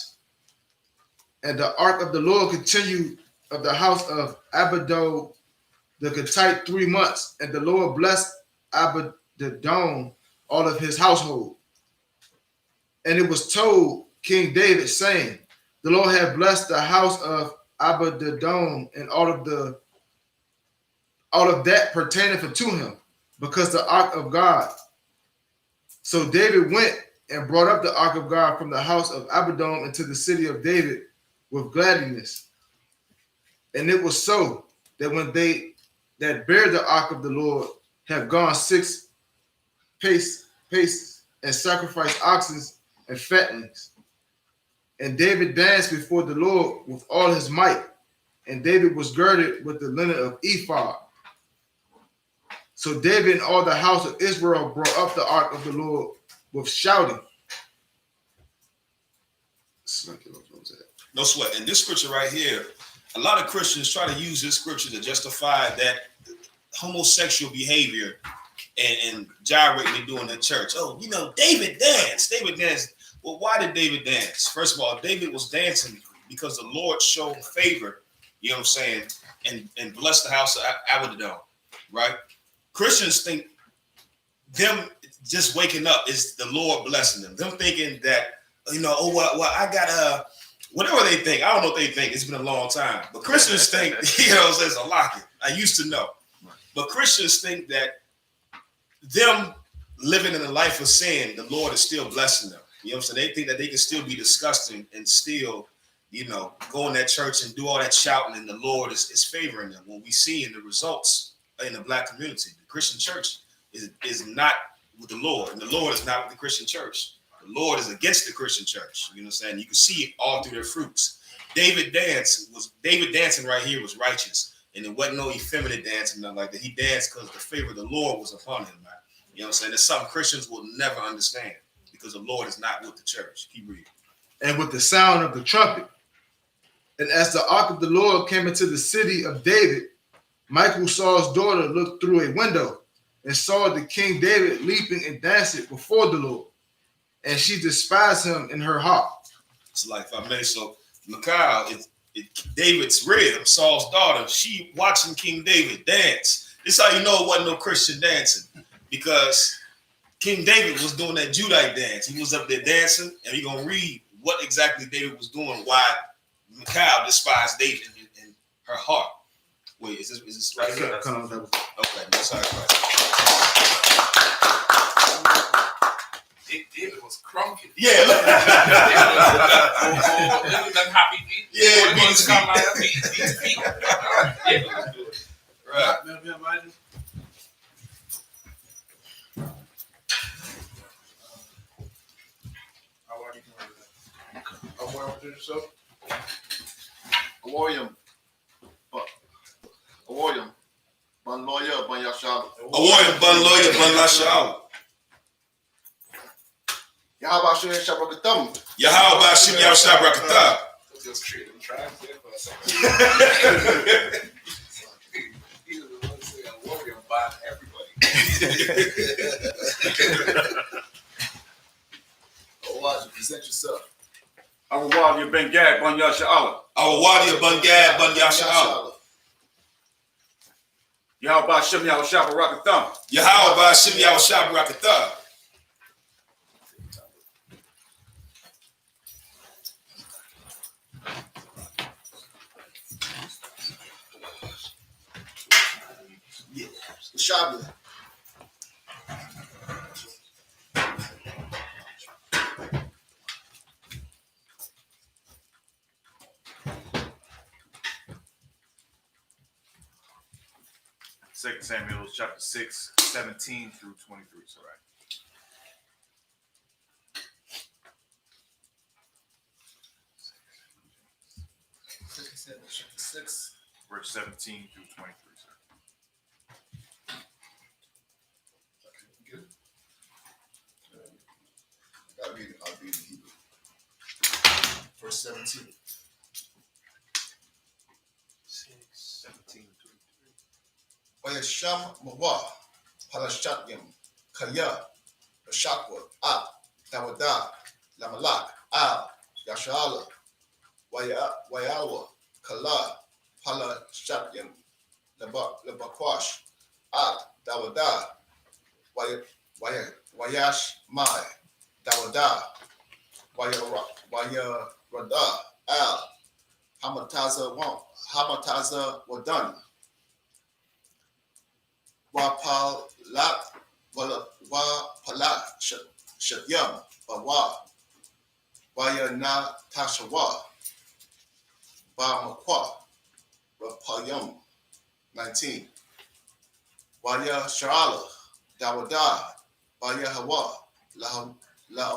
And the ark of the Lord continued of the house of Abdo the Gittite 3 months. And the Lord blessed Obed-Edom all of his household. And it was told King David, saying, the Lord had blessed the house of Obed-Edom and all of that pertaineth unto him, because the ark of God. So David went and brought up the ark of God from the house of Obed-Edom into the city of David with gladness. And it was so that when they that bear the ark of the Lord have gone 6 paces and sacrificed oxen and fatlings. And David danced before the Lord with all his might. And David was girded with the linen of ephod. So David and all the house of Israel brought up the ark of the Lord with shouting. No sweat. And this scripture right here, a lot of Christians try to use this scripture to justify that homosexual behavior and gyrating they do in the church. Oh, David danced. Well, why did David dance? First of all, David was dancing because the Lord showed favor, you know what I'm saying, and blessed the house of Obed-Edom, right? Christians think them just waking up is the Lord blessing them. Them thinking that, I got whatever they think. I don't know what they think. It's been a long time. But Christians think, there's a locket. I used to know. But Christians think that them living in a life of sin, the Lord is still blessing them. You know what I'm saying? They think that they can still be disgusting and still, go in that church and do all that shouting, and the Lord is favoring them. When we see in the results in the black community, the Christian church is not with the Lord, and the Lord is not with the Christian church. The Lord is against the Christian church. You know what I'm saying? You can see it all through their fruits. David dancing right here was righteous. And it wasn't no effeminate dancing, nothing like that. He danced because the favor of the Lord was upon him, man. You know what I'm saying? There's something Christians will never understand because the Lord is not with the church. Keep reading. And with the sound of the trumpet. And as the ark of the Lord came into the city of David, Michal, Saul's daughter, looked through a window and saw the king David leaping and dancing before the Lord. And she despised him in her heart. It's like, if I may, so Michal, David's rib, Saul's daughter, she watching King David dance. This is how you know it wasn't no Christian dancing, because King David was doing that Judite dance. He was up there dancing, and we're going to read what exactly David was doing, why Michal despised David in her heart. Wait, is this right here? Okay, that's how it David was crunking. Yeah, look. Happy feet. Yeah, beat his feet. David was good. Right. Ban lawyer, ban yashab. A warrior, bun lawyer, bun lashal. Yahweh Shem Shabakatam. Yahweh Bashim Yahshua Brakatah. Just trading tribes there for a second. He was the one to say a warrior ban everybody. Watch, present yourself. Awad Ben Gad, Ban Yasha'Allah. Our warrior, bun gad, bun yashal. Yahweh Shem Yahushua Barakatham. Yahweh Bashim Yahshua Brakatah. Shabbat. Second Samuel chapter 6, 17 through 23. So right. Chapter 6. Verse 17 through 23. Sir. Good. I'll read it in Hebrew. Verse 17. 17 through Vayasham Mawa, Palashatyam, Kaya, Shakwa, Dawada, Lamalak, Yashala, Wayawa, Kala, Palashatyam, Labakwash, Dawada, Wayash Mai, Dawada, Wayarada, Hamataza Wadan. Wapalat Shatyam Bawa Wayana Tashawa Bamakwa Rapayam 19 Waya Sharala Dawada Waya Hawa La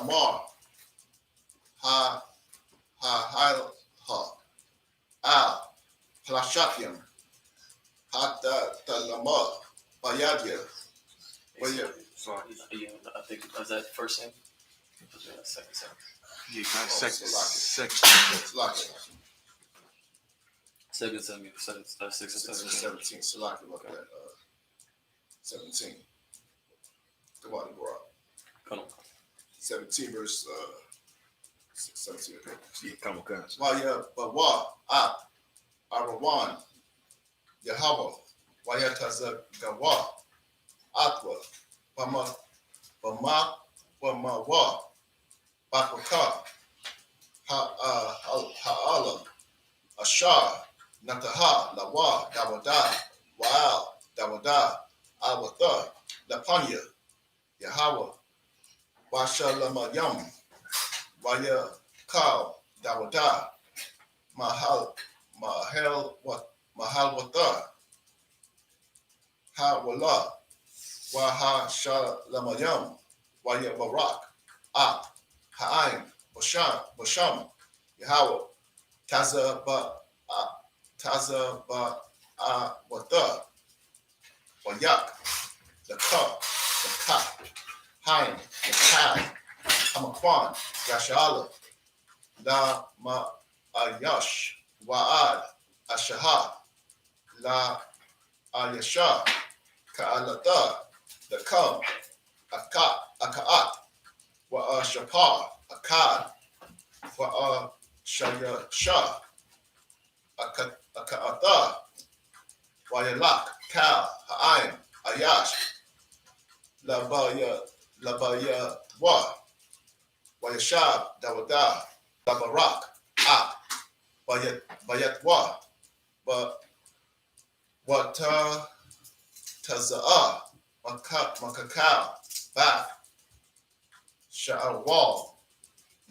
Amar Ha Al Palashatyam Hatta Talama Bayadia. I think was that first Samuel? Second Samuel. Yeah, second. Second Samuel, 6 and 7. 17. Salaki, look at that. 17. Come on, bro. Come on. 17 verse 17. Okay. Yeah, come on, guys. Waya Bawa Arawan Yahweh Waya Taza Gawa Atwa Bama Wa Bakwaka Ha'ala Ashar Nataha Lawa Dawada Wow Dawada Awatha Lapanya Yahweh Washalamayam Waya Kal Dawada Mahal Wata Hawala Waha Shalamayam Waya Barak Ha'aim Basham Yahweh Taza Ba Wata, Wayak, the Cup, the Kap, Haim, the Kai, Hamakwan, Yashala, La Ma Ayash, Wa'ad, Ashaha, La Ayasha, Ka'alata, the Kam, Akaat, Wa'a Shapar, Akad, Wa'a Shaya Shah, Aka'ata, Wayalak, Kal, Ha'aim, Ayash, Labaya Wa, Wayashab, Dawada, Labarak, Ak, Bayat Wa, Wata Taza'a, Makakal, Bak, Sha'awal,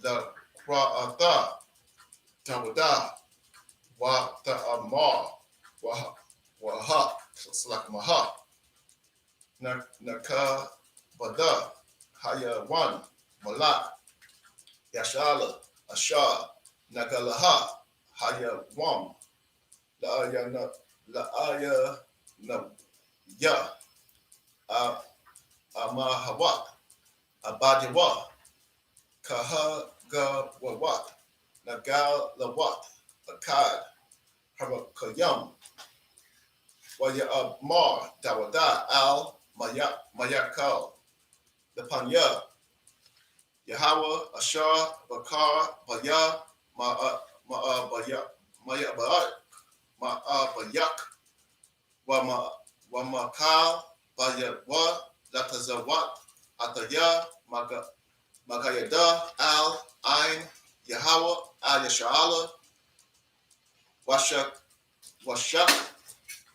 La Kra'ata, Dawada, Wa Ta'amar, Waha, it's like Maha, Naka Bada, Hayawan, Malak, Yashala, Ashar, Nakalaha, Hayawam, La'aya Na Ya, Amahawat, Abadiwa, Kahagawat, Nagal Lawat, Akad, Harakayam, Waya Mar, Dawada, Al, Mayakal, the Panya, Yahweh, Ashar, Bakar, Baya, Baya, Maya Bayak, Wamakal, Baya Wa, Latazawat, Ataya, Magayada, Al, Ain, Yahweh, Al Yashala, Washak,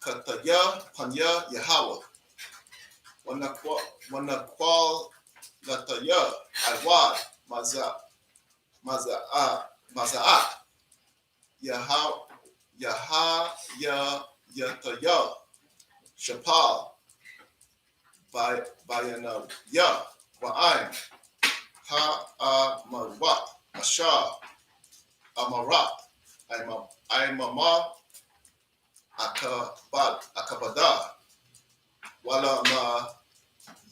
Kataya, Panya, Yahweh, Wanakwal, Lataya, Iwad, Mazaat, Yataya, Shapal, Bayana, Wa'aim, Mawat, Ashar, Amarat, Imama, Akabada, Wala Ma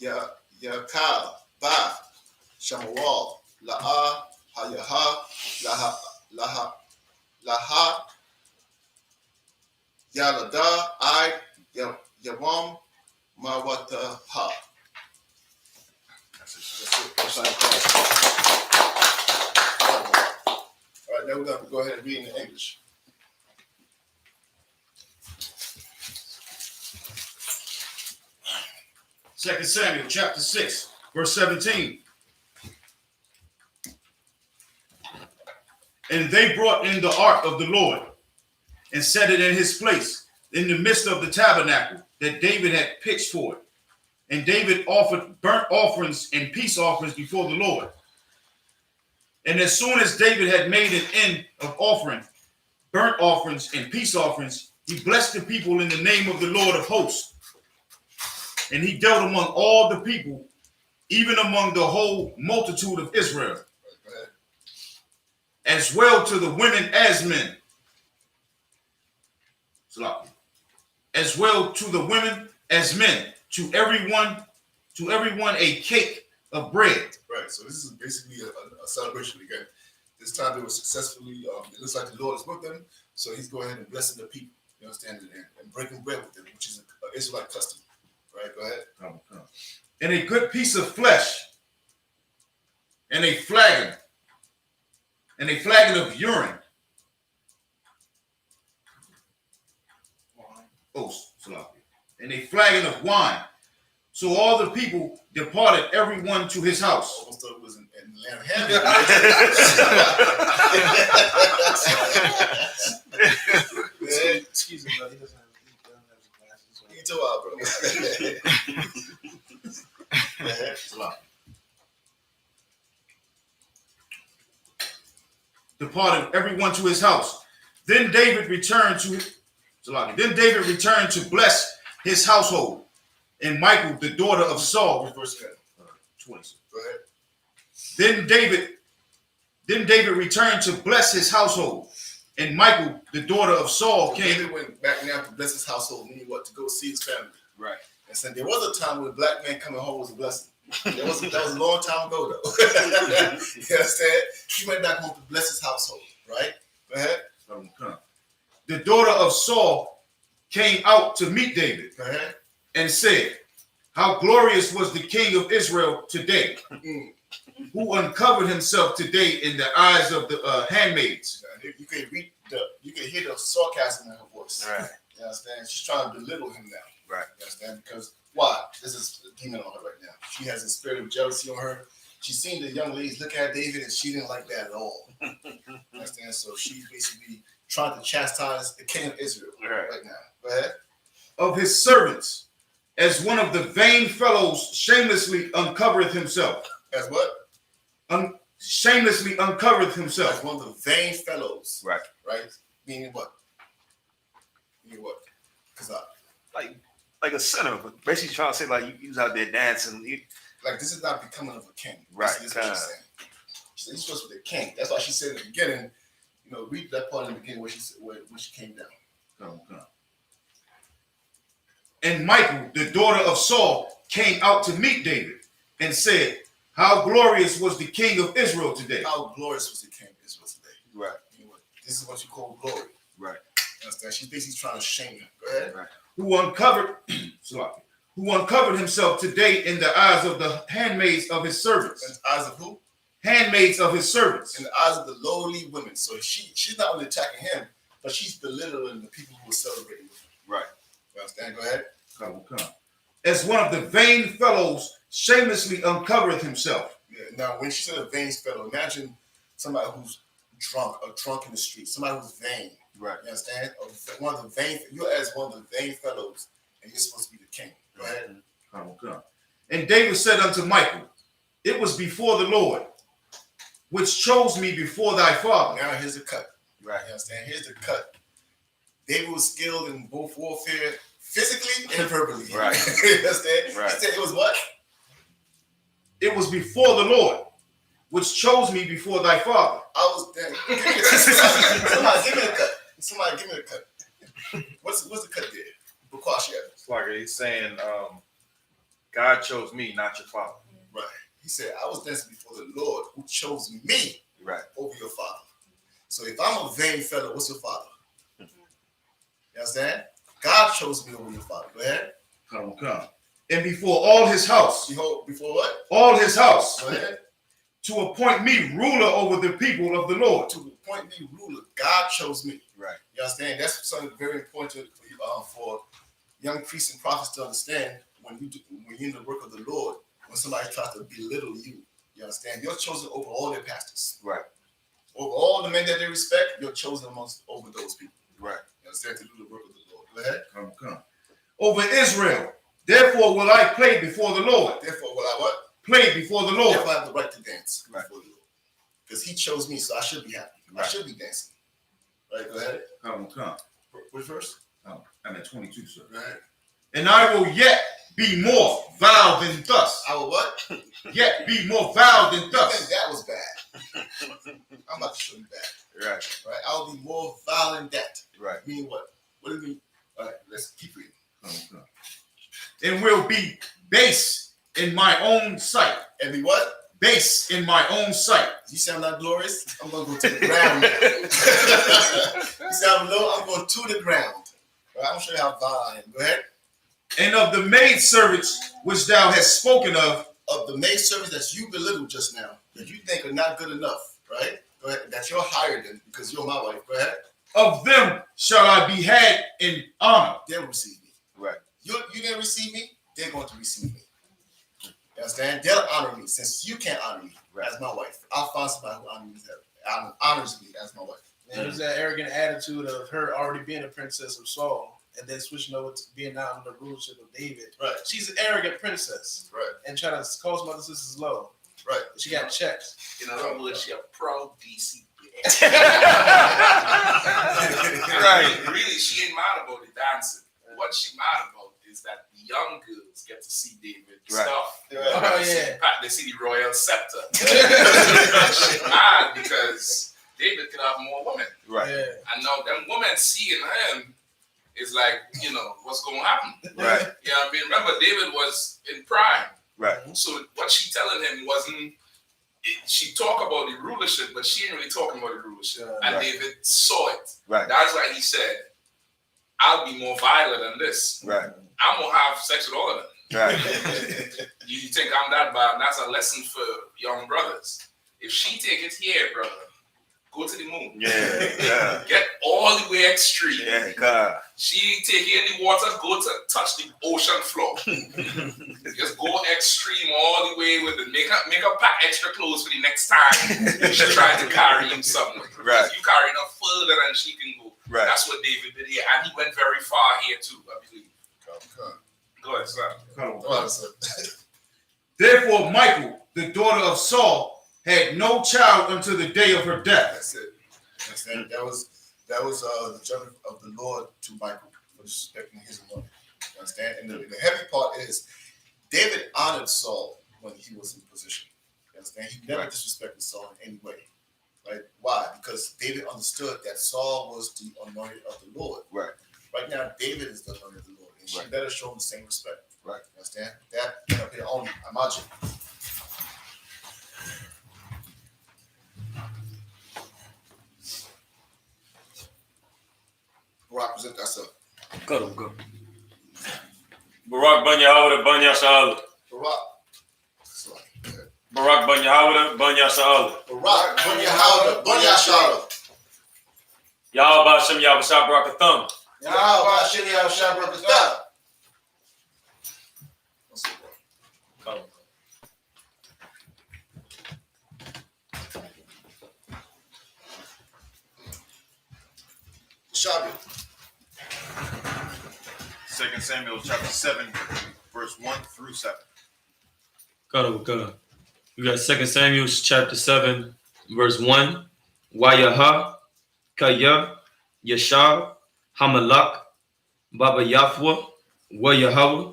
Yakal, Ba, Shamawal, La'a, Hayaha, Laha, Yalada, Yawam, Mawata, Ha. That's it. All right, now we're going to go ahead and read in English. Second Samuel chapter 6, verse 17. And they brought in the ark of the Lord and set it in his place in the midst of the tabernacle that David had pitched for it. And David offered burnt offerings and peace offerings before the Lord. And as soon as David had made an end of offering burnt offerings and peace offerings, he blessed the people in the name of the Lord of hosts. And he dealt among all the people, even among the whole multitude of Israel, as well to the women as men. As well to the women as men, to everyone a cake of bread. Right, so this is basically a celebration again. This time they were successfully, it looks like the Lord is with them, so he's going ahead and blessing the people, you understand, and breaking bread with them, which is an Israelite custom. Right, go ahead. Come. And a good piece of flesh, and a flagon of urine. And a flagon of wine. So all the people departed, everyone to his house. Almost thought it was in the land of heaven. Excuse me, but he doesn't have his glasses. You too out, bro. Departed everyone to his house. Then David returned to bless his household. And Michal, the daughter of Saul, Verse 20. Go ahead. Then David returned to bless his household. And Michal, the daughter of Saul, So came. David went back now to bless his household, meaning what? To go see his family. Right. And said there was a time when a black man coming home was a blessing. That was a long time ago, though. You understand? He went back home to bless his household, right? Go ahead. The daughter of Saul came out to meet David Go ahead. and said, how glorious was the king of Israel today, who uncovered himself today in the eyes of the handmaids. You can hear the sarcasm in her voice. Right. You understand? She's trying to belittle him now. Right. You understand? Because why? There's a demon on her right now. She has a spirit of jealousy on her. She's seen the young ladies look at David and she didn't like that at all. You understand? So she's basically trying to chastise the king of Israel right now. Go ahead. Of his servants, as one of the vain fellows shamelessly uncovereth himself. As what? Shamelessly uncovereth himself. As one of the vain fellows. Right. Right? Meaning what? Meaning what? Because like a sinner, but basically trying to say like you was out there dancing. like this is not becoming of a king. Right. This is what she's saying. She said he's supposed to be the king. That's why she said in the beginning, read that part in the beginning where she said when she came down. And Michal, the daughter of Saul, came out to meet David and said, how glorious was the king of Israel today. How glorious was the king of Israel today. Right. This is what you call glory. Right. You understand? She's basically trying to shame him. Go ahead. Right. Who uncovered himself today in the eyes of the handmaids of his In servants. the eyes of who? Handmaids of his servants. In the eyes of the lowly women. So she's not only attacking him, but she's belittling the people who were celebrating with him. Right. You understand? Go ahead. Come. As one of the vain fellows shamelessly uncovereth himself. Yeah. Now, when she said a vain fellow, imagine somebody who's drunk in the street, somebody who's vain. Right. You understand? One of the vain. You're as one of the vain fellows, and you're supposed to be the king. Go ahead. Come. And David said unto Michal, it was before the Lord, which chose me before thy father. Now here's the cut. Right. You understand? Here's the cut. David was skilled in both warfare, physically and verbally. Right. You understand? Right. He said it was what? It was before the Lord, which chose me before thy father. I was there. Somebody give me the cut. Somebody give me the cut. What's the cut there? Bukashi. It's like he's saying, God chose me, not your father. Right. He said, I was dancing before the Lord who chose me Right. over your father. So if I'm a vain fellow, what's your father? You understand? God chose me over your father. Go ahead. Come. And before all his house. Behold, before what? All his house. Go ahead. To appoint me ruler over the people of the Lord. To appoint me ruler. God chose me. Right. You understand? That's something very important for young priests and prophets to understand when you're in the work of the Lord. When somebody tries to belittle you, you understand? You're chosen over all their pastors. Right. Over all the men that they respect, you're chosen over those people. Right. You understand? To do the work of the Lord. Go ahead. Come. Over Israel. Therefore will I play before the Lord. Therefore, will I what? Play before the Lord. Therefore, I have the right to dance Right. before the Lord. Because he chose me, so I should be happy. I Right. should be dancing. Right, go ahead. Come. Which verse? I'm at 22, sir. Go ahead. And I will yet be more vile than thus. I will what? Yet be more vile than I think thus. that was bad. I'm about to show you that. Right. Right? I'll be more vile than that. Right. Meaning what? What do you mean? All right, let's keep reading. Come. And will be base in my own sight. And be what? Base in my own sight. You say I'm not glorious? I'm going to go to the ground now. You say I'm low? I'm going to the ground. All right, I'm going to show you how vile I am. Go ahead. And of the maidservants which thou hast spoken of the maidservants that you belittled just now, that you think are not good enough, right? Go ahead. That you're higher than because you're my wife. Go ahead. of them shall I be had in honor. They'll receive me. Right. You didn't receive me, they're going to receive me. You understand? They'll honor me since you can't honor me as my wife. I'll find somebody who honors me as my wife. There's that arrogant attitude of her already being a princess of Saul and then switching over to being now under the rulership of David. Right. She's an arrogant princess. Right. And trying to call some other sisters low. Right. She got checked. In other words, she a proud DC. Right. Really, she ain't mad about the dancing. What she mad about is that the young girls get to see David Right. stuff. Oh, yeah. They see the royal scepter. She's mad because David could have more women. Right. Yeah. And now them women seeing him is like, what's going to happen? Right. Yeah, I mean, remember, David was in prime. Right. So what she telling him wasn't, she talked about the rulership, but she ain't really talking about the rulership. And Right. David saw it. Right. That's why he said, I'll be more violent than this. Right. I'm going to have sex with all of them. Right. You think I'm that bad? And that's a lesson for young brothers. If she take it here, brother, go to the moon. Yeah. Get all the way extreme. Yeah. God. She take in the water, go to touch the ocean floor. Just go extreme all the way with it. Make her pack extra clothes for the next time she tries to carry him somewhere. Right. You carry her further than she can go. Right. That's what David did here. And he went very far here too, I believe. Go ahead, sir. Therefore, Michal, the daughter of Saul, had no child until the day of her death. That's it. Understand? That was the judgment of the Lord to Michal for disrespecting his anointing. Understand? And the heavy part is David honored Saul when he was in position. Understand? He never disrespected Saul in any way. Right? Why? Because David understood that Saul was the anointed of the Lord. Right. Right now, David is the anointed of the Lord. And she better show him the same respect. Right. Understand? That up here only. Imagine. Barak, present thyself. Go. Barak ban Yahweh ban Yasha'Allah. Barak. Barak ban Yahweh ban Yasha'Allah. Barak, Bunya Howder, Bunya Shalom. Yahweh Hashem Yahweh Shah Barakatham. Yahweh Hashem Yahweh Shah Barakatah. Shabbat. 2 Samuel chapter 7, verse 1 through 7. Go. We got 2 Samuel chapter 7, verse 1. YAHANNA, Yashab, Hamalak, Baba Yahweh, Yahweh,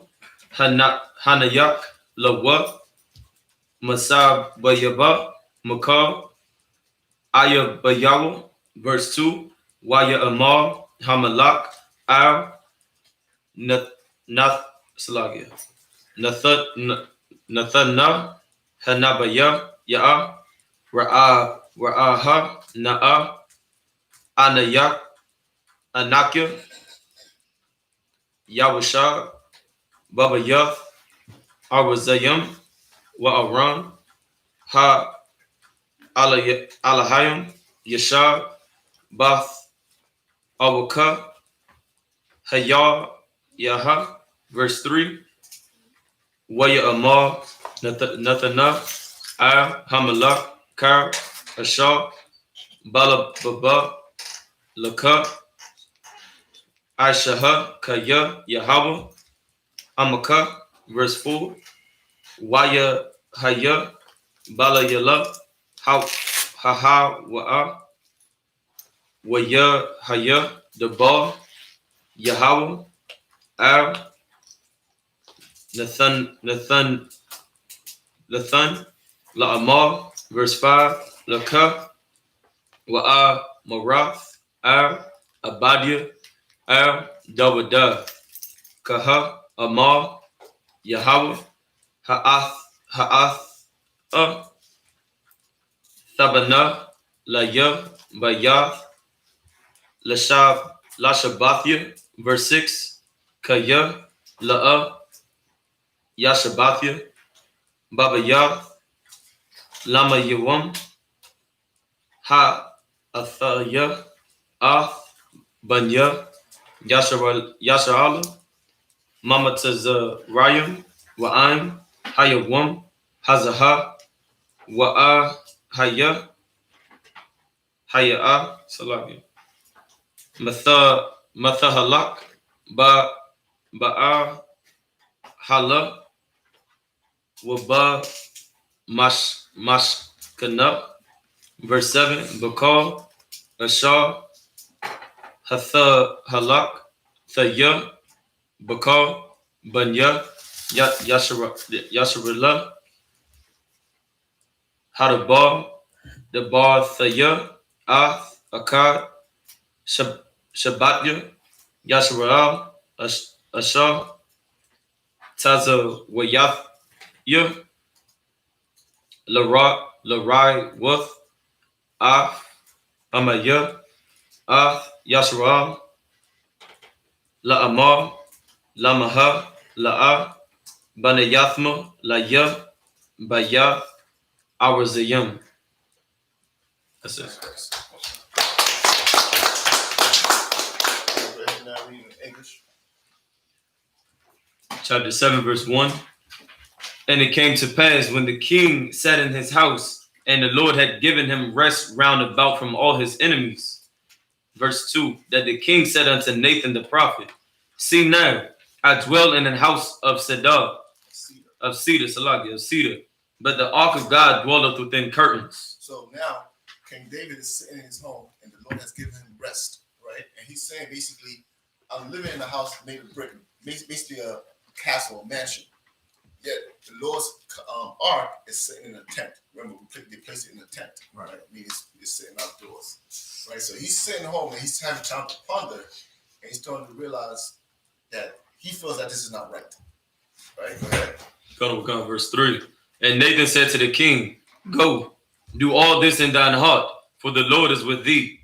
Hanayak, Lawa, Masab Bayaba, Makar, Ayabayawa, verse 2. Waya Amal, Hamalak, Al, Nathana, Hanabaya, Ya'a, Ra'aha, Na'a, Anayak, Anakya, Yawasha, Baba Yah, Arazayam, Wa'aram, Ha, Alahayam, Yashab, Bath, Awaka, Hayah, Yaha, verse 3. Waya Amal, Nathana, Al, Hamalak, Kar, Ashar, Bala Baba, Laka, Aishaha, Kaya, Yahweh, Amaka, verse 4. Waya Haya, Bala Yala, Haha Wa'a, Waya Haya, the Ba, Yahweh, Al, Nathan, La'amar, verse 5. Laka, Wa'a, Marath, Al, Abadia, Al, Dawada, Kaha, Amar, Yahweh, Ha'ath, Thabana, Laya, Bayath, Lashabathia, verse 6. Kaya, La'a, Yashabathia, Baba Yah, Lama Yawam, Ha Athaya, Ath, Banya, Yasharala, Mama Tazarayam, Wa'aim, Hayawam, Hazaha, Wa'a Haya, Haya'a, Salakia, Mathahalak, Ba'a Hala, Waba Mashkana, verse 7. Bakal, Ashar, Hatha Halak, Thaya, Bakal, Banya, Yasharala, Hadabah, the Bar Thaya, Akkad, Shabbatya, Yasharal, Ashar, Tazawayathya, Larai Wuth, Amaya, Yasharal, La'amar, Lamaha, La'a, Banayathma, Laya, Baya, Arazayam. That's it. Now reading in English. Chapter 7, verse 1. And it came to pass when the king sat in his house, and the Lord had given him rest round about from all his enemies. Verse 2, that the king said unto Nathan the prophet, see now, I dwell in an house of cedar, but the ark of God dwelleth within curtains. So now, King David is sitting in his home, and the Lord has given him rest, right? And he's saying basically, I'm living in a house made of brick, basically a castle, a mansion. Yet the Lord's ark is sitting in a tent. Remember, they placed it in a tent, right? I mean, it's sitting outdoors, right? So he's sitting home and he's having time to ponder, and he's starting to realize that he feels that this is not right, right? Go ahead. Go, verse 3. And Nathan said to the king, go, do all this in thine heart, for the Lord is with thee.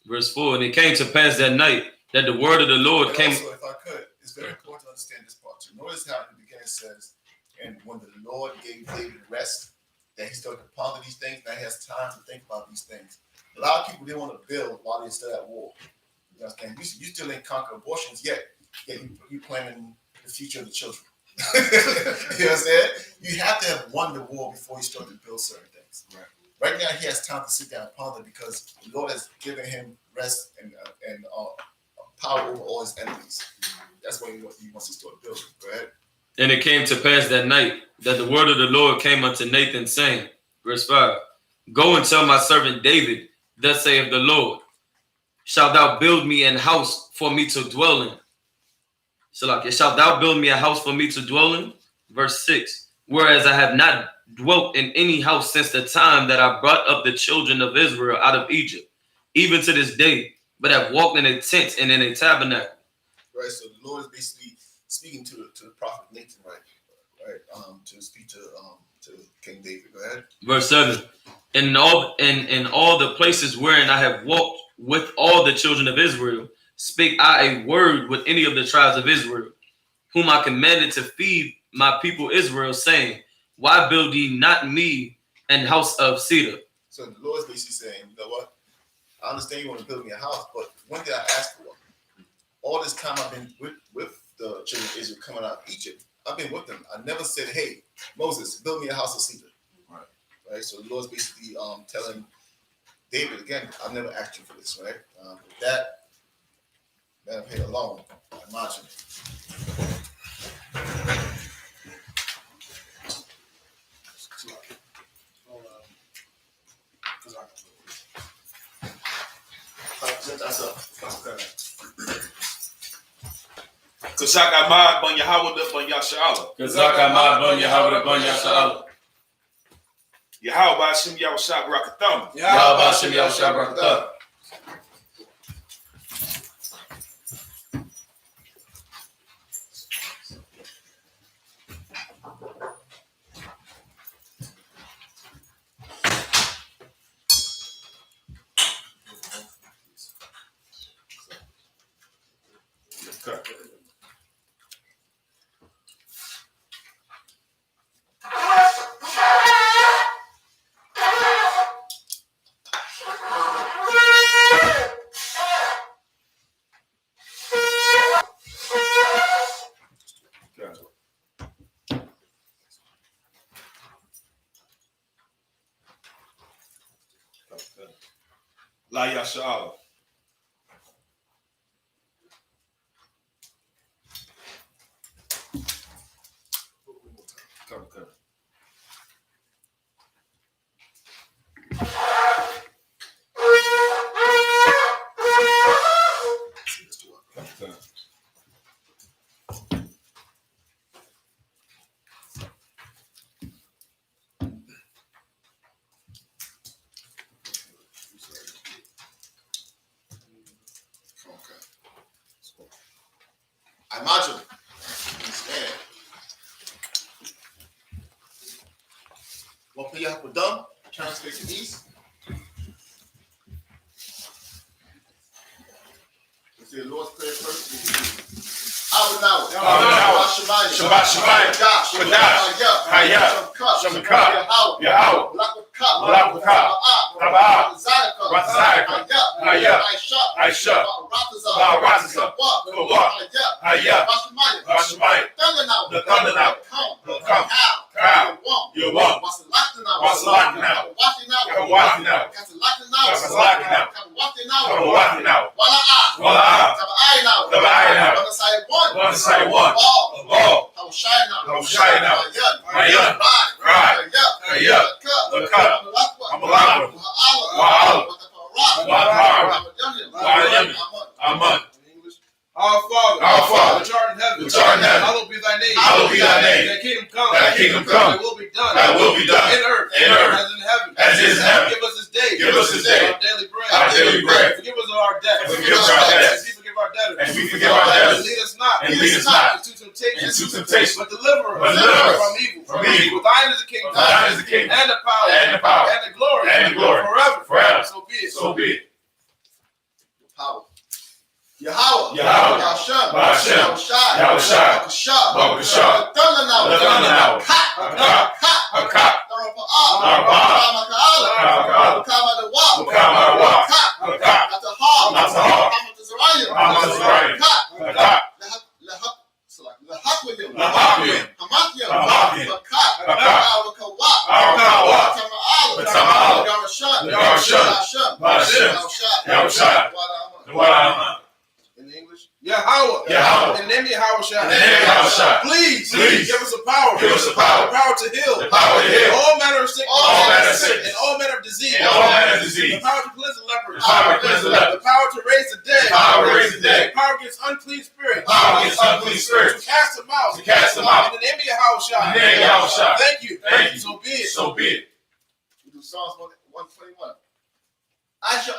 Verse 4, and it came to pass that night that the word of the Lord came. Also, if I could, it's very important to understand this part too. Notice how in the beginning it says, and when the Lord gave David rest, that he started to ponder these things, now he has time to think about these things. A lot of people didn't want to build while they're still at war. You understand? You still ain't conquer abortions yet you planning the future of the children. You know what I'm saying? You have to have won the war before you start to build certain things. Right now, he has time to sit down and ponder because the Lord has given him rest and power over all his enemies. That's what he wants to start building. Go ahead. And it came to pass that night that the word of the Lord came unto Nathan, saying, verse 5, go and tell my servant David, thus saith the Lord, shalt thou build me an house for me to dwell in? Shalt thou build me a house for me to dwell in? Verse 6, whereas I have not dwelt in any house since the time that I brought up the children of Israel out of Egypt, even to this day, but have walked in a tent and in a tabernacle. Right, so the Lord is basically speaking to the prophet Nathan, right? To speak to King David. Go ahead. Verse 7, in all the places wherein I have walked with all the children of Israel, spake I a word with any of the tribes of Israel, whom I commanded to feed my people Israel, saying, why build ye not me an house of cedar? So the Lord is basically saying, you know what? I understand you want to build me a house, but when did I ask for one? All this time I've been with the children of Israel coming out of Egypt, I've been with them. I never said, hey, Moses, build me a house of cedar. Right? So the Lord's basically telling David, again, I've never asked you for this, right? With that paid alone, imagine it. That's up. Kasaka ma ban Yahweh ban Yashala. Kazaka ma ban Yahweh ban Yashala. Yahweh Bashim Yahushua Barakatham. Yahweh Bashim Yahushua Barakatham. La Yashala. Come. Imagine. Understand. One player have done. Translate to east. Let's say the Lord's Prayer first. Abanawa. Shabbat Shemayim. Kadash. Hayah. Shabbat. Yahweh. Blakukah. Tabah. Razayaka. Hayah. I.S.U.P.K. Ratazah. Kawah. Hayah. Bashemayim. The thunder now. Come. Cow. You won. Wasalaki now. Kawati now. Kasalaki now. Wala'a. Tabai now. One side one. Ball. Hawashai now. Mayan. Right. Hayah. The cut. Amalagwa. Wa'ala. Aman. Our Father, which art in heaven, hallowed be thy name. Thy kingdom come. Thy will be done. In earth. As it is in heaven. Give us this day. Our daily bread. Forgive us of our debts. As we forgive our debtors. And lead us not into temptation. But deliver us from evil. For thine is the kingdom. And the power. And the glory. Forever. So be it. Power. Yahweh. Yahshem. Yahushai. Bakashah. Thunder in English, Yahweh. In the name of Yahweh. Please give us the power. The power to heal. All manner of sickness. And all manner of disease. The power to cleanse the lepers. The power to raise the dead. The power against unclean spirits. To cast them out. In the name of Yahweh. Thank you. So be it. we do Psalms 121. I.S.U.P.K.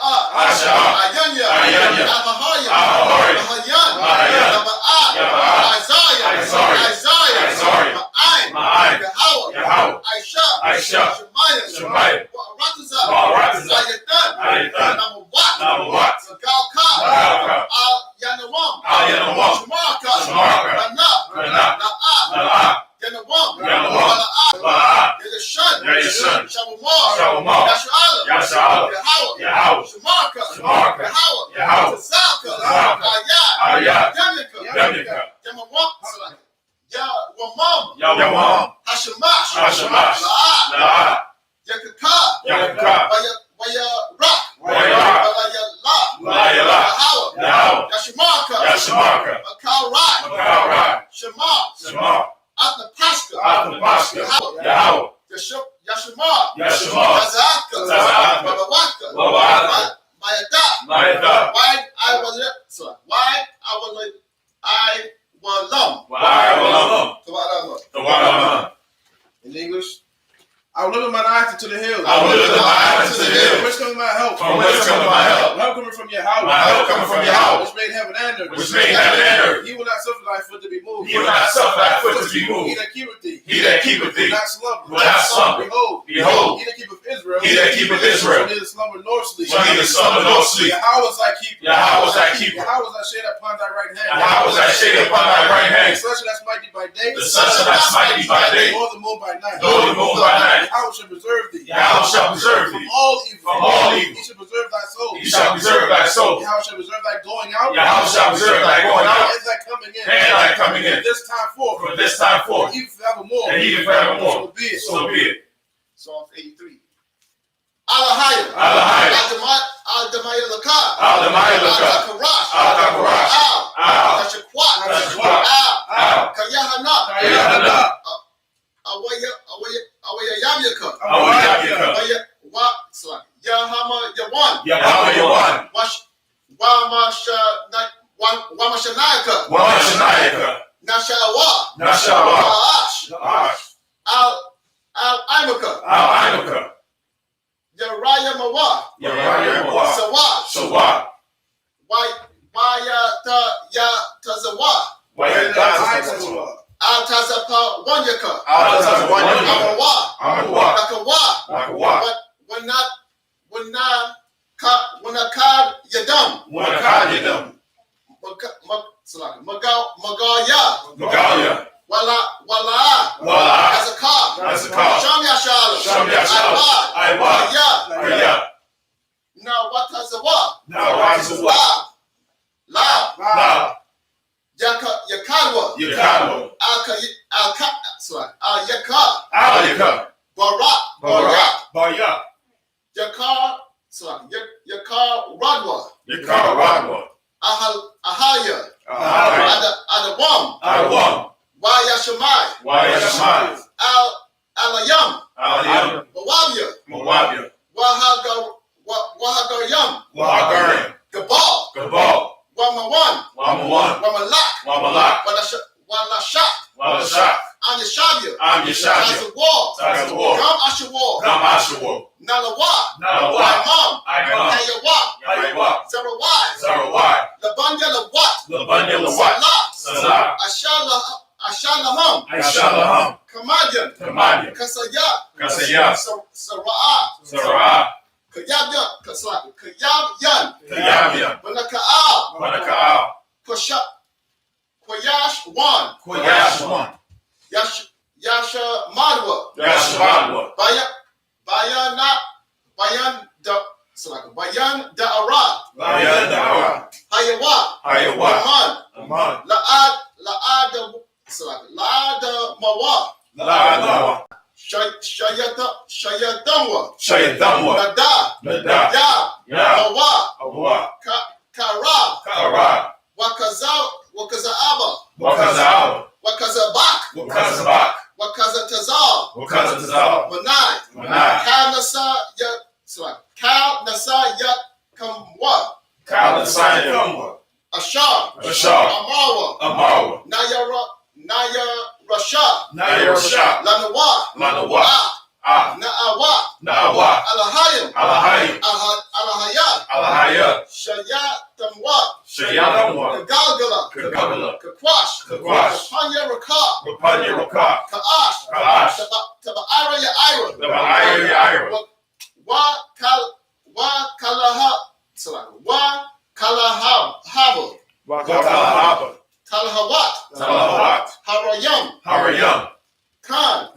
In English, I will lift up my eyes to the hills. Which comes my help? Help coming from Yahweh. Which made heaven and earth. He will not suffer thy foot to be moved. He that keepeth thee. Will not slumber. Behold. He that keepeth Israel. Shall neither slumber nor sleep. Yahweh is thy keeper. Yahweh is thy shade upon thy right hand. The sun shall not smite thee by day. Nor the moon by night. Yahweh shall preserve thee. From all evil. He shall preserve thy soul. Yahweh shall preserve thy going out. And thy coming in. From this time forth. Even forevermore. So be it. Psalms 83. Alahaya. Aldamaya Lakar. Al-Takarash. Tashakwat. Al-Yahanna. Awaya Yamyaka. Yahama Yawan. Wamashanayaka. Nashawa. Al-Imaka. Yaraya Mawa. Sawat. Wayatazawa. Yam. Magaya. Wala. Azakar. Sham Yashala. Sham Yashala. Aywa. Now what has the what? Now what is the what? La. Yakalwa. Yakawa. Yaka. Yaka. Barak. Barak. Yakar Radwa. Yakawa. Ahaya. Adawam. Adawam. Yashamai. Alayam. Mawabia. Wahagaryam. Gabal. Wamawan. Wamalak. Walashak. Anyashabia. Tazawar. Gam Ashawar. Nalawa. Imam. Hayawa. Zarawai. Labanya Lawat. Salah. Ashalaham. Kamadian. Kasaya. Sara'at. Kayabyan. Banaka'al. Kwayash one. Yasha Madwa. Bayan Da'ara. Hayawa. Aman. La'ada Mawa. Shayatamwa. Nada. Mawa. Kara. Wakazaaba. Wakazabak. Wakazatazal. Manai. Kal Nasa Kamwa. Ashar. Amarwa. Naya Rasha. Lanawa. Na'awa. Alahayim. Alahaya. Shayatamwa. Kagalgala. Kakwash. Rapanya Raka. Ka'ash. Taba'ira. Kalahaba. Talahawat. Harayam. Khan.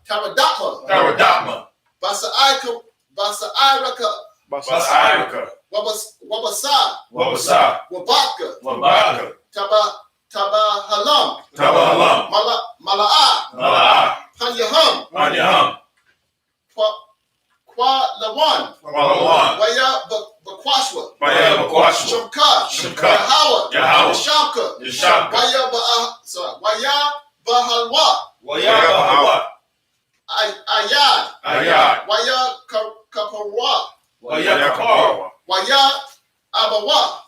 Taradakma. Basairaka. Wabasa. Wabaka. Tabahalam. Mala'a. Panyaham. Lawan. Waya Bakwashwa. Shimka. Yahawa. Shamka. Waya Bahalwa. Ayad. Waya Kaparwa. Waya Abawa.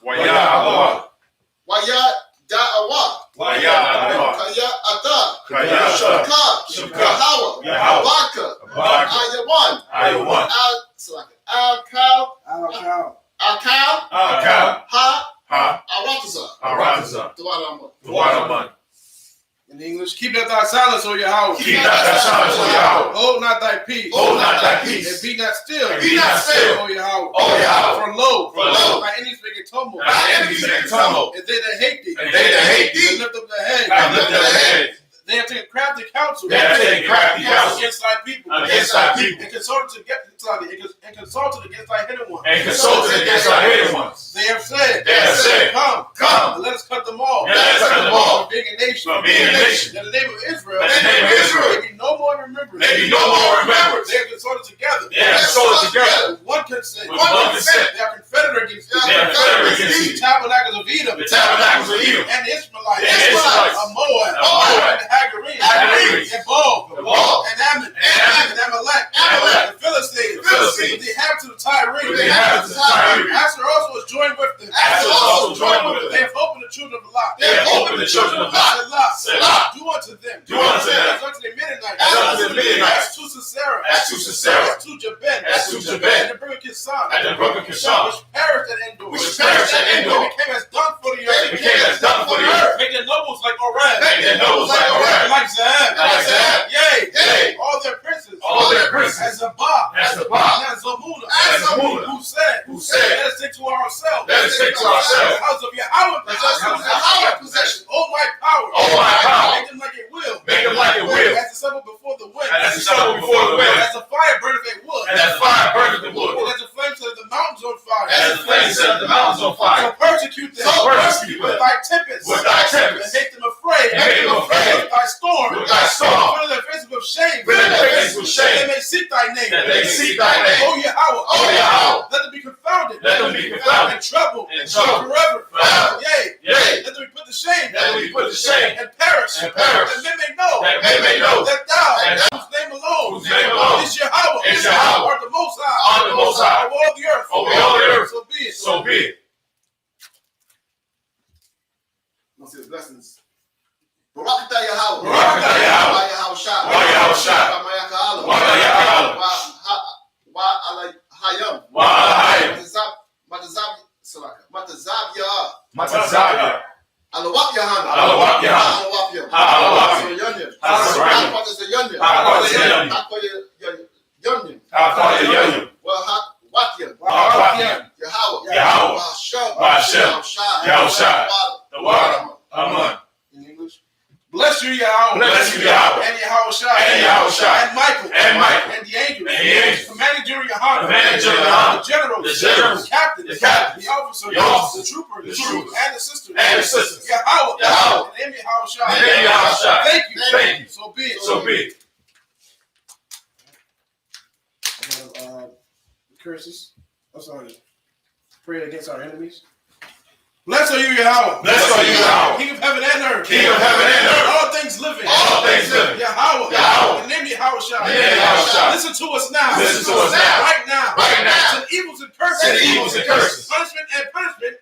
Waya Da'awa. Kaya Ata. Shimka. Yahawa. Baka. Ayawan. Akal. Arataza. Duaraman. In English, keep not thy silence, O Yahweh. Hold not thy peace. And be not still. O Yahweh. For lo, my enemies make a tumult. And they that hate thee. And lift up their head. They have taken crafty counsel. Against thy people. And consulted against thy hidden ones. They have said, Come, and let us cut them off. From being a nation. That the name of Israel may be no more remembered. They have consulted together. With one consent. They are confederate against thee. The tabernacles of Edom. And the Ishmaelites. Of Moab. And the Hagarenes. And Bob. And Ammon. And Amalek. The Philistines. With the inhabitants of Tyre. Asher also was joined with them. They have opened the children of Lot. Selah. Do unto them. As unto the Midianites. As to Sisera. As to Jabin. And the brook of Kishon. Which perished at Endor. It became as dung for the earth. Make their nobles like Oreb. And like Zahab. Yea. All their princes. As Zabah. And as Zamuna. Who said, let us take take to ourselves. Let us take to ourselves. The house of Yahweh possession. Oh my power. Oh my power. Make them like it will. Make them like it will. As the summer before the wind. As the summer before the wind. As the fire burneth a wood. As the fire burneth the wood. And as the flames set the mountains on fire. As the flames set the mountains on fire. So persecute them. With thy tempest. With thy tempest. And make them afraid. With thy storm. With thy storm. Fill their faces with shame. Fill their faces with shame. That they may seek thy name. That they seek thy name. Oh Yahweh. Oh Yahweh. Let them be confounded. Let them be confounded. And troubled. Forever. Yea. Yea. Let them be put to shame. Let them be put to shame. And perish. And perish. That men may know. That men may know. That thou, That whose name alone, whose name alone is Yahweh. is Yahweh. Art the Most High. Art the Most High. Of all the earth. Over all the earth. So be it. So be it. Let's see the blessings. Barakatah Yahweh. Barakatah Yahweh. Wa Yahweh Shah. Wa Yahweh Shah. Wa Mayaka'ala. Wa Mayaka'ala. Wa Alayhayam. Wa Alayhayam. Matazab Yah. Matazab. Alawap Yahanna. Alawap Yahanna. Alawap Yam. Alawap Yam. Yonyan. Alawap Yonyan. Alawap Yam. Yonyan. Alawap Yam. Watyam. Watyam. Yahweh. Yahweh. Wa Yahweh. The water. Amen. In English. Bless you, Yahweh. Bless you, Yahweh. And Yahweh Shah. And Yahweh Shah. And Michael. And Michael. And the angels. And the angels. Commanding during Yahanna. Commanding during Yahanna. The generals. The generals. The captains. The captains. The officers. The officers. The troopers. The troopers. And the sisters. And the sisters. Yahweh. Yahweh. And Yahweh Shah. And Yahweh Shah. Thank you. Thank you. So be it. So be it. Curses. I'm sorry. Pray against our enemies. Blessed are you, Yahweh. Blessed are you, Yahweh. King of heaven and earth. King of heaven and earth. All things living. All things living. Yahweh. Yahweh. The name Yahweh Shah. The name Yahweh Shah. Listen to us now. Listen to us now. Right now. Right now. To the evils and curses. To the evils and curses. Punishment and punishment.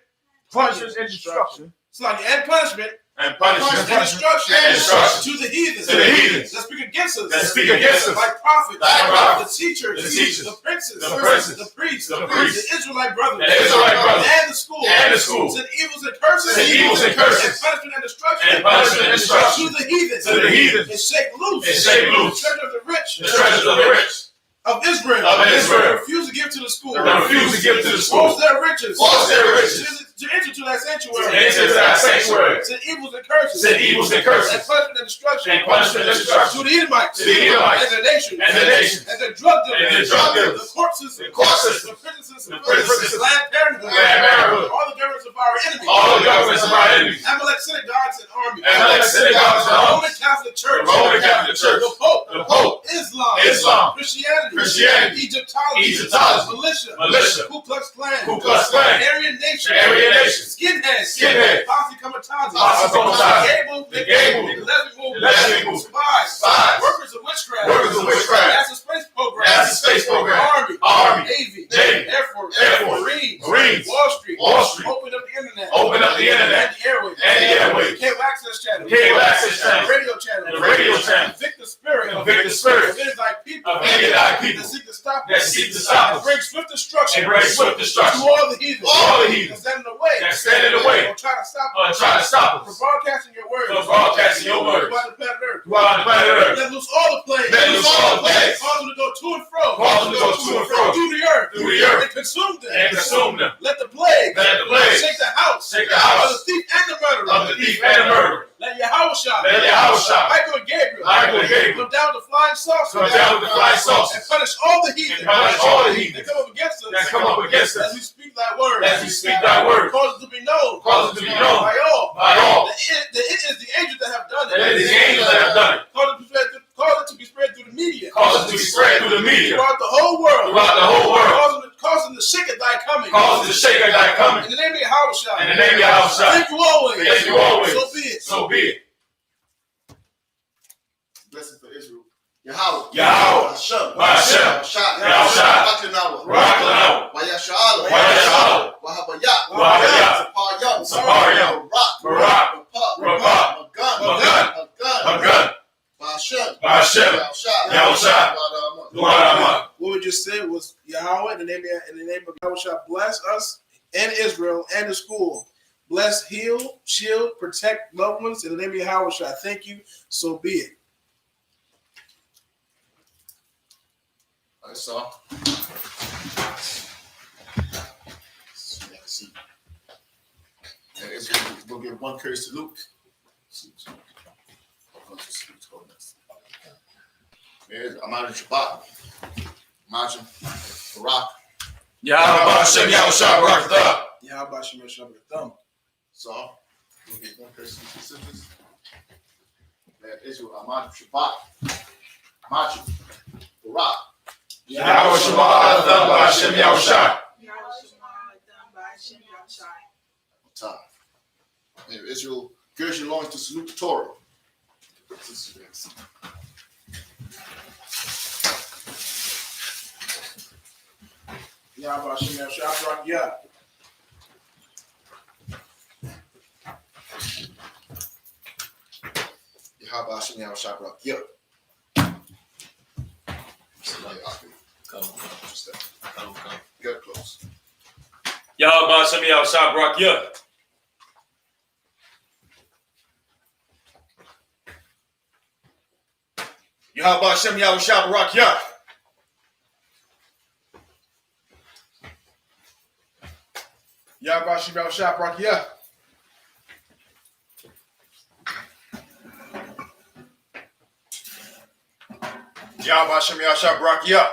Punishment and destruction. Slightly and punishment. And punishment. And destruction. And destruction. To the heathens. To the heathens. That speak against us. That speak against us. Like prophets. Like prophets. The teachers. The teachers. The princes. The princes. The priests. The priests. The Israelite brothers. The Israelite brothers. And the schools. And the schools. To the evils and curses. To the evils and curses. And punishment and destruction. And punishment and destruction. To the heathens. To the heathens. And shake loose. And shake loose. The treasure of the rich. The treasures of the rich. Of Israel. Of Israel. Refuse to give to the school. Refuse to give to the school. Force their riches. Force their riches. To enter to that sanctuary. To enter to that sanctuary. To evils and curses. To evils and curses. And punishment and destruction. And punishment and destruction. To the Edomites. To the Edomites. And the nations. And the nations. And the drug dealers. And the drug dealers. The corpses. The corpses. The prisons. The prisons. Land parenthood. Land parenthood. All the governments of our enemies. All the governments of our enemies. Amalek synagogues and armies. Amalek synagogues and The armies. Roman Catholic Church. The Roman Catholic Church. The Pope. The Pope. Islam. Christianity. Egyptology. Militia. Ku Klux Klan. Aryan Nation. Skinheads. Posse Comitatus. The Gable. The Lesbian Movement. Spies. Workers of witchcraft. NASA Space Program. Army. Navy. Air Force. Marines. Wall Street. Open up the internet. And the airwaves. Cable access channel. Radio channel. Convict the spirit. Of any thy people. That seek to stop us. And bring swift destruction. To all the heathens. That stand in the way. Or try to stop us. For broadcasting your words. Throughout the planet Earth. Let loose all the plagues. Cause them to go to and fro. Through the earth. And consume them. Let the plague. Shake the house. Of the thief and the murderer. Let Yahweh Shah. Michael and Gabriel. Come down with the flying saucer. And punish all the heathens. That come up against us. As we speak thy word. Cause it to be known. By all. That it is the angels that have done it. Cause it to be spread through the media. Throughout the whole world. Causing the shake of thy coming. In the name of Yahweh Shah. Thank you always. So be it. Blessings for Israel. Yahweh. Hashem. Rakanawa. Wayashala. Wahabayat. Saparyam. Barak. Magun. Hashem. Yahusha. What we just said was Yahweh in the name of Yahweh Shah. Bless us and Israel and the school. Bless, heal, shield, protect loved ones in the name of Yahweh Shah. Thank you. So be it. That's all. See. And Israel will give one courage to Luke. There's Imagine Shabbat. Imagine Barak. Yahweh Hashem Yahushua Barak Atah. Yahweh Hashem Yahushua Barak. So, we'll get one courage to the sisters. Let Israel Imagine Shabbat. Imagine Barak. Yahweh Shema Atah Hashem Yahushua. Time. And Israel gives you long to salute the Torah. Yahweh Hashem Yahushua Barak Yah. Yahweh Hashem Yahushua Barak Yah. Get close. Yahweh Hashem Yahushua Barak Yah. Yahweh Hashem Yahushua Barak Yah. Yahweh Hashem Yahushua Barak Yah. Yahweh Hashem Yahushua Barak Yah.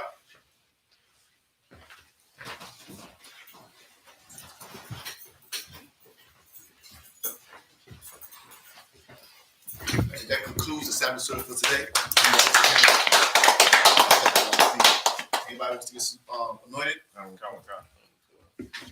And that concludes the Sabbath service for today. Anybody wants to get anointed? Come on.